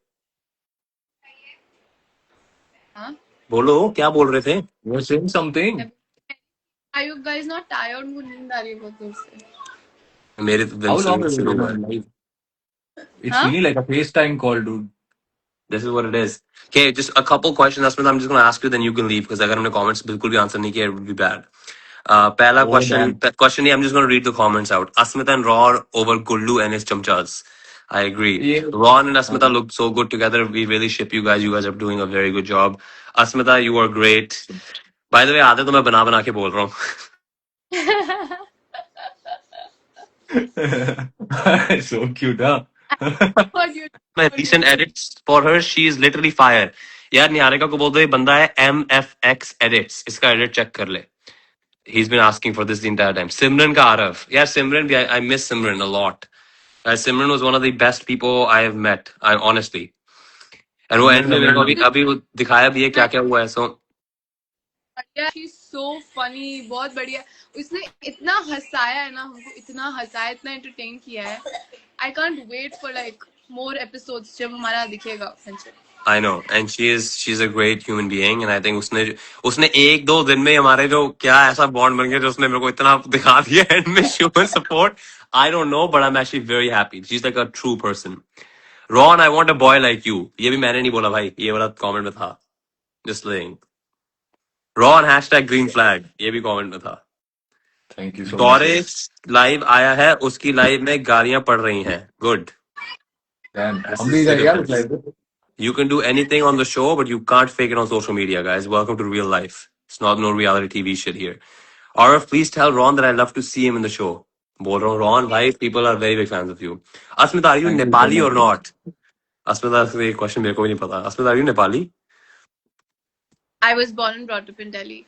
Speaker 3: हाँ
Speaker 1: बोलो, क्या बोल रहे थे?
Speaker 2: You were saying something.
Speaker 3: Are you guys not tired? मुझे नींद आ रही है बहुत जोर से
Speaker 1: मेरे तो दिन
Speaker 2: How long have you
Speaker 1: शुरू
Speaker 2: been
Speaker 1: हुआ है.
Speaker 2: on live? It's
Speaker 3: हाँ
Speaker 2: really like a FaceTime call, dude.
Speaker 1: This is what it is. Okay, just a couple questions, Asmita. I'm just going to ask you, then you can leave, because अगर हमने comments बिल्कुल भी answer नहीं किया, it would be bad. पहला
Speaker 2: Oh,
Speaker 1: question,
Speaker 2: damn.
Speaker 1: question नहीं, I'm just going to read the comments out. Asmita and Ron over Gullu and his chamchas. I agree.
Speaker 2: Yeah.
Speaker 1: Ron and Asmita look so good together. We really ship you guys. You guys are doing a very good job. Asmita, you are great. By the way, आधे तो मैं बना के बोल रहा हूँ.
Speaker 2: So cute, huh?
Speaker 3: What you
Speaker 1: My recent edits for her, she is literally fire. यार निहारिका को बोल दो, ये बंदा है MFX Edits. इसका edit check कर ले. He's been asking for this the entire time. Simran ka Arav. Yeah, Simran, I miss Simran a lot. Simran was one of the best people I have met. I honestly. And वो end में मेरे को अभी वो दिखाया भी है क्या क्या हुआ है. So
Speaker 3: she's so funny बहुत बढ़िया उसने इतना हंसाया है ना हमको इतना हंसाया इतना entertain किया है I can't wait for like more episodes जब हमारा दिखेगा
Speaker 1: I know, and she's a great human being, and I think उसने एक दो दिन में हमारे जो क्या ऐसा बॉन्ड बन गया जो उसने मेरे को इतना दिखा दिया एंड में human support. I don't know, but I'm actually very happy. She's like a true person. Ron, I want a boy like you. ये भी मैंने नहीं बोला भाई, ये वाला कमेंट में था. Just saying. Ron hashtag green flag. ये भी कमेंट में था.
Speaker 2: Thank you so much.
Speaker 1: Doris live आया है, उसकी लाइव में गालियां पड़ रही हैं. Good.
Speaker 2: Damn.
Speaker 1: This
Speaker 2: हम
Speaker 1: is
Speaker 2: भी
Speaker 1: the
Speaker 2: यार
Speaker 1: difference.
Speaker 2: like
Speaker 1: You can do anything on the show, but you can't fake it on social media, guys. Welcome to real life. It's not no reality TV shit here. Arif, please tell Ron that I'd love to see him in the show. बोल रहा हूँ Ron, भाई, people are very big fans of you. Asmita, are you
Speaker 2: Thank you so
Speaker 1: Nepali or
Speaker 2: much.
Speaker 1: not? Asmita, ये question मेरे को भी नहीं पता. Asmita, are you Nepali?
Speaker 3: I was born and brought up in Delhi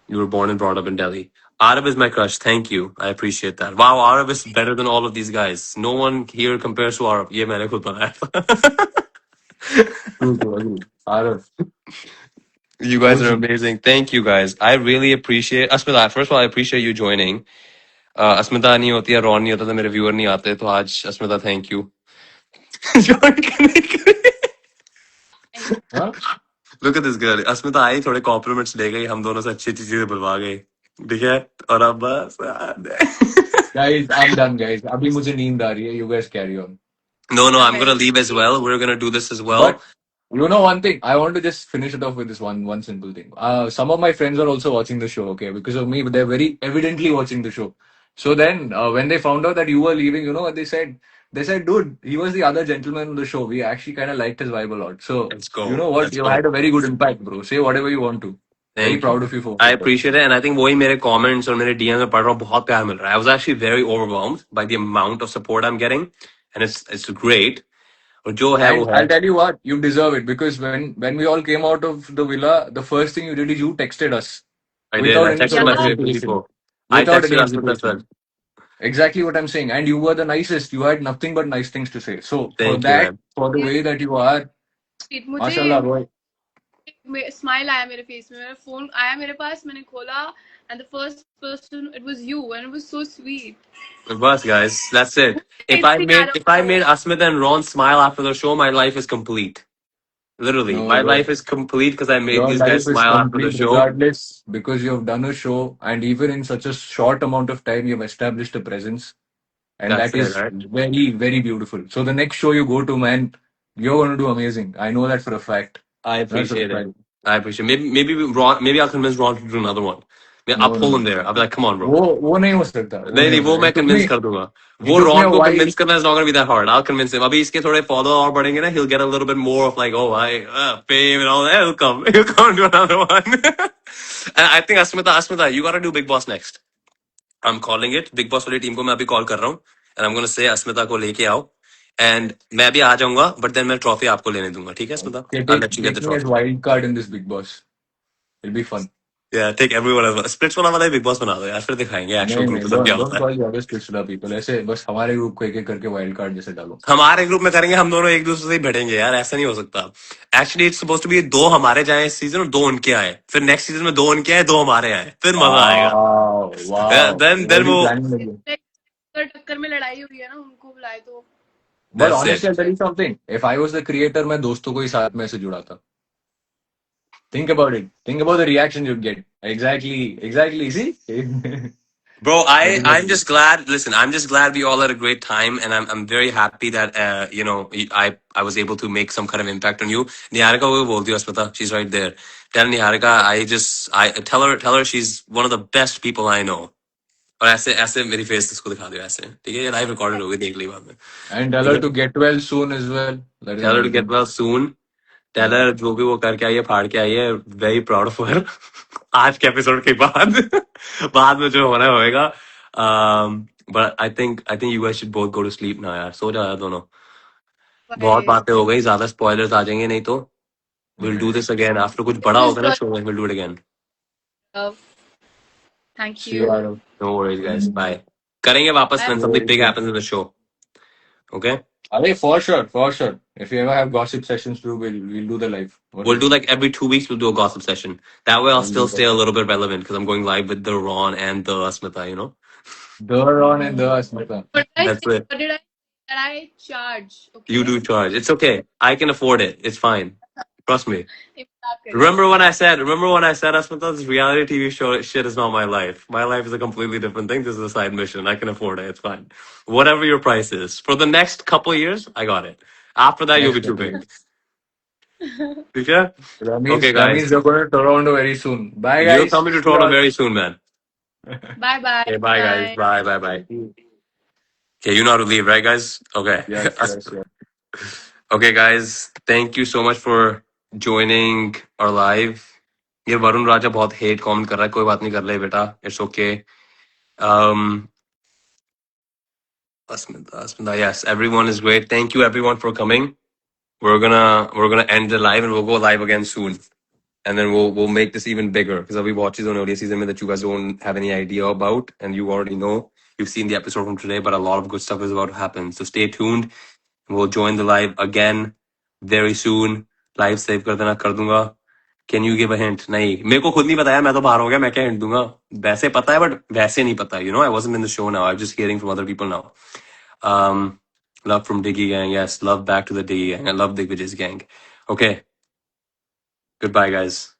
Speaker 1: You were born and brought up in Delhi. Arif is my crush. Thank you. I appreciate that. Wow, Arif is better than all of these guys. No one here compares to Arif. ये मैंने खुद बनाया था.
Speaker 2: True. Arav.
Speaker 1: You guys are amazing. Thank you, guys. I really appreciate Asmita. First of all, I appreciate you joining. Asmita नहीं होती है, Ron नहीं होता तो मेरे व्यूअर नहीं आते, तो आज Asmita, thank you. Join करने के लिए.
Speaker 2: Huh?
Speaker 1: Look at this girl. Asmita आई, थोड़े compliments ले गई, हम दोनों से अच्छी अच्छी चीजें बुलवा गई. ठीक है? और अब बस.
Speaker 2: Guys, I'm done, guys. अभी मुझे नींद आ रही है. You guys carry on.
Speaker 1: No, I'm gonna leave as well. We're gonna do this as well.
Speaker 2: But you know one thing, I want to just finish it off with this one simple thing. Some of my friends are also watching the show, okay, because of me, but they're very evidently watching the show. So then, when they found out that you were leaving, you know what they said? They said, "Dude, he was the other gentleman on the show. We actually kind of liked his vibe a lot." So
Speaker 1: Let's go.
Speaker 2: you know what?
Speaker 1: Let's
Speaker 2: You
Speaker 1: go.
Speaker 2: had a very good impact, bro. Say whatever you want to. Very
Speaker 1: Thank
Speaker 2: proud
Speaker 1: you.
Speaker 2: of you for
Speaker 1: I
Speaker 2: that.
Speaker 1: appreciate it, and I think वही मेरे comments और मेरे DMs में पढ़ रहा हूँ, बहुत प्यार मिल रहा है. I was actually very overwhelmed by the amount of support I'm getting, and it's great. और जो है वो
Speaker 2: And
Speaker 1: है.
Speaker 2: I'll tell you what, you deserve it because when we all came out of the villa, the first thing you did is you texted us
Speaker 1: I did.
Speaker 2: without
Speaker 1: I
Speaker 2: any
Speaker 1: texted
Speaker 2: sort
Speaker 1: my
Speaker 2: of
Speaker 1: favorite
Speaker 2: hesitation.
Speaker 1: people. I
Speaker 2: Without
Speaker 1: texted
Speaker 2: any
Speaker 1: Asmita as well.
Speaker 2: hesitation. Exactly what I'm saying. And you were the nicest. You had nothing but nice things to say. So for
Speaker 1: Thank you,
Speaker 2: that,
Speaker 1: man.
Speaker 2: for the way that you are, mashallah,
Speaker 3: मुझे
Speaker 2: boy.
Speaker 3: Smile आया मेरे face में मेरा phone आया मेरे पास मैंने खोला and the first person it was you and it was so sweet
Speaker 1: Bus, guys. That's it. If I made Asmita and Ron smile after the show, my life is complete. Literally,
Speaker 2: No,
Speaker 1: my
Speaker 2: bro.
Speaker 1: life is complete because I made
Speaker 2: Your
Speaker 1: these
Speaker 2: life
Speaker 1: guys
Speaker 2: is
Speaker 1: smile after the
Speaker 2: complete
Speaker 1: show.
Speaker 2: regardless because you have done a show and even in such a short amount of time, you have established a presence. And
Speaker 1: That's
Speaker 2: that
Speaker 1: it,
Speaker 2: is
Speaker 1: right?
Speaker 2: very, very beautiful. So the next show you go to, man, you're going to do amazing. I know that for a fact.
Speaker 1: I
Speaker 2: That's for a
Speaker 1: appreciate it.
Speaker 2: fact.
Speaker 1: I appreciate it. Maybe I'll convince Ron to do another one. I'll
Speaker 2: No,
Speaker 1: pull
Speaker 2: no.
Speaker 1: him there. I'll be like, come on, bro.
Speaker 2: वो नहीं हो सकता.
Speaker 1: नहीं वो मैं convince कर दूंगा. वो
Speaker 2: took me
Speaker 1: Ron
Speaker 2: a
Speaker 1: को
Speaker 2: while.
Speaker 1: convince करना is not gonna be that hard. I'll convince him. अभी इसके थोड़े follow और बढ़ेंगे ना, he'll get a little bit more of like, oh, fame and all that. He'll come and do another one. And I think Asmita, you gotta do Big Boss next. I'm calling it. Big Boss वाली team को मैं अभी call कर रहा हूँ. And I'm gonna say Asmita को लेके आओ. And मैं भी आ जाऊंगा, but then मैं trophy आपको लेने दूंगा. ठीक है Asmita? I'll let you get the
Speaker 2: Take me as
Speaker 1: trophy.
Speaker 2: wild card in this Big Boss. It'll be fun.
Speaker 1: Yeah, take everyone as splits वाला Big Boss बना दो यार, फिर दिखाएंगे actual
Speaker 2: नहीं
Speaker 1: group
Speaker 2: नहीं
Speaker 1: सब क्या
Speaker 2: don't
Speaker 1: होता है.
Speaker 2: call the other Splitsvilla people. ऐसे बस हमारे ग्रुप को एक एक करके वाइल्ड कार्ड जैसे डालो.
Speaker 1: हमारे ग्रुप में करेंगे, हम दोनों एक दूसरे से ही भिड़ेंगे यार, ऐसा नहीं हो सकता. Actually it's supposed to be 2 हमारे जाए इस सीजन और 2 उनके आए, फिर नेक्स्ट सीजन में 2 उनके आए 2 हमारे आए, फिर मजा आएगा.
Speaker 2: wow.
Speaker 1: then
Speaker 2: Healthy
Speaker 1: वो
Speaker 2: planning again.
Speaker 3: टक्कर में लड़ाई हुई है ना उनको बुलाए तो
Speaker 2: But
Speaker 1: that's
Speaker 2: honestly,
Speaker 1: it.
Speaker 2: I'll tell you something. If I was the creator, मैं दोस्तों को ही साथ में से जुड़ाता. Think about it. Think about the reaction you'd get. Exactly. See?
Speaker 1: Bro, I'm
Speaker 2: Definitely.
Speaker 1: just glad. Listen, I'm just glad we all had a great time, and I'm very happy that you know I was able to make some kind of impact on you. Niharika will बोलती है अस्मिता. She's right there. Tell Niharika, I tell her she's one of the best people I know. और ऐसे ऐसे मेरी face इसको दिखा दो ऐसे, ठीक है? ये लाइव रिकॉर्डेड होगी, देख ली बाद में,
Speaker 2: And tell
Speaker 1: ठीक
Speaker 2: her
Speaker 1: है?
Speaker 2: to get well soon as well. That is
Speaker 1: Tell her to
Speaker 2: another
Speaker 1: get
Speaker 2: thing.
Speaker 1: well soon. Tell
Speaker 2: Yeah.
Speaker 1: her जो भी वो करके आई है, फाड़ के आई है, very proud of her. आज के एपिसोड के बाद बाद में जो होना होएगा. But I think you guys should both go to sleep now यार, सो जाओ यार दोनों. बहुत
Speaker 3: Bye.
Speaker 1: बातें हो गई, ज्यादा स्पॉयलर्स आ जाएंगे, नहीं तो we'll do this again after कुछ बड़ा
Speaker 3: This
Speaker 1: होगा ना
Speaker 3: was
Speaker 1: शो में, we'll do it again.
Speaker 3: love. Thank
Speaker 2: See you,
Speaker 3: you.
Speaker 2: Adam.
Speaker 1: No worries guys, bye. करेंगे वापस
Speaker 3: Bye.
Speaker 1: when something big happens in the show. Okay?
Speaker 2: Arey, for sure. If you ever have gossip sessions too, we'll do the live. What
Speaker 1: We'll
Speaker 2: do
Speaker 1: do
Speaker 2: you
Speaker 1: like every 2 weeks we'll do a gossip session. That way I'll
Speaker 2: think?
Speaker 1: still
Speaker 2: We'll do
Speaker 1: stay a
Speaker 2: that.
Speaker 1: little bit relevant because I'm going live with the Ron and the Asmita, you know?
Speaker 2: The Ron and the Asmita.
Speaker 3: What did I
Speaker 1: That's
Speaker 3: say?
Speaker 1: it.
Speaker 3: What did I? That I charge.
Speaker 1: You
Speaker 3: Okay.
Speaker 1: do charge. It's okay. I can afford it. It's fine. Trust me.
Speaker 3: ये मजाक कर रही हूँ.
Speaker 1: Remember when I said, Asmita, this reality TV show shit is not my life. My life is a completely different thing. This is a side mission. I can afford it. It's fine. Whatever your price is. For the next couple of years, I got it. After that, you'll
Speaker 2: Next
Speaker 1: be too
Speaker 2: couple.
Speaker 1: big. Okay?
Speaker 2: That means
Speaker 1: Okay,
Speaker 2: that means
Speaker 1: guys.
Speaker 2: you're going to Toronto very soon. Bye,
Speaker 1: You're
Speaker 2: guys.
Speaker 1: coming to
Speaker 2: See you
Speaker 1: Toronto
Speaker 2: all.
Speaker 1: very soon, man.
Speaker 3: Bye bye.
Speaker 1: Okay, bye, guys. Bye. Okay, you know how to leave, right, guys? Okay.
Speaker 2: Yes.
Speaker 1: Okay, guys. Thank you so much for joining our live. ये वरुण राजा बहुत hate comment कर रहा है, कोई बात नहीं, कर ले बेटा. It's okay. Asmita, yes, everyone is great. Thank you everyone for coming. We're gonna end the live and we'll go live again soon. And then we'll make this even bigger because we watch this on earlier season that you guys don't have any idea about, and you already know. You've seen the episode from today, but a lot of good stuff is about to happen. So stay tuned. We'll join the live again very soon. Live save कर देना, कर दूंगा. Can you give a hint? नहीं, मेरे को खुद नहीं पता यार, मैं तो बाहर हो गया, मैं क्या hint दूंगा? वैसे पता है, but वैसे नहीं पता. You know, I wasn't in the show now. I'm just hearing from other people now. Love from Diggy Gang. Yes, love back to the Diggy Gang. I love Digvijay's gang. Okay. Goodbye, guys.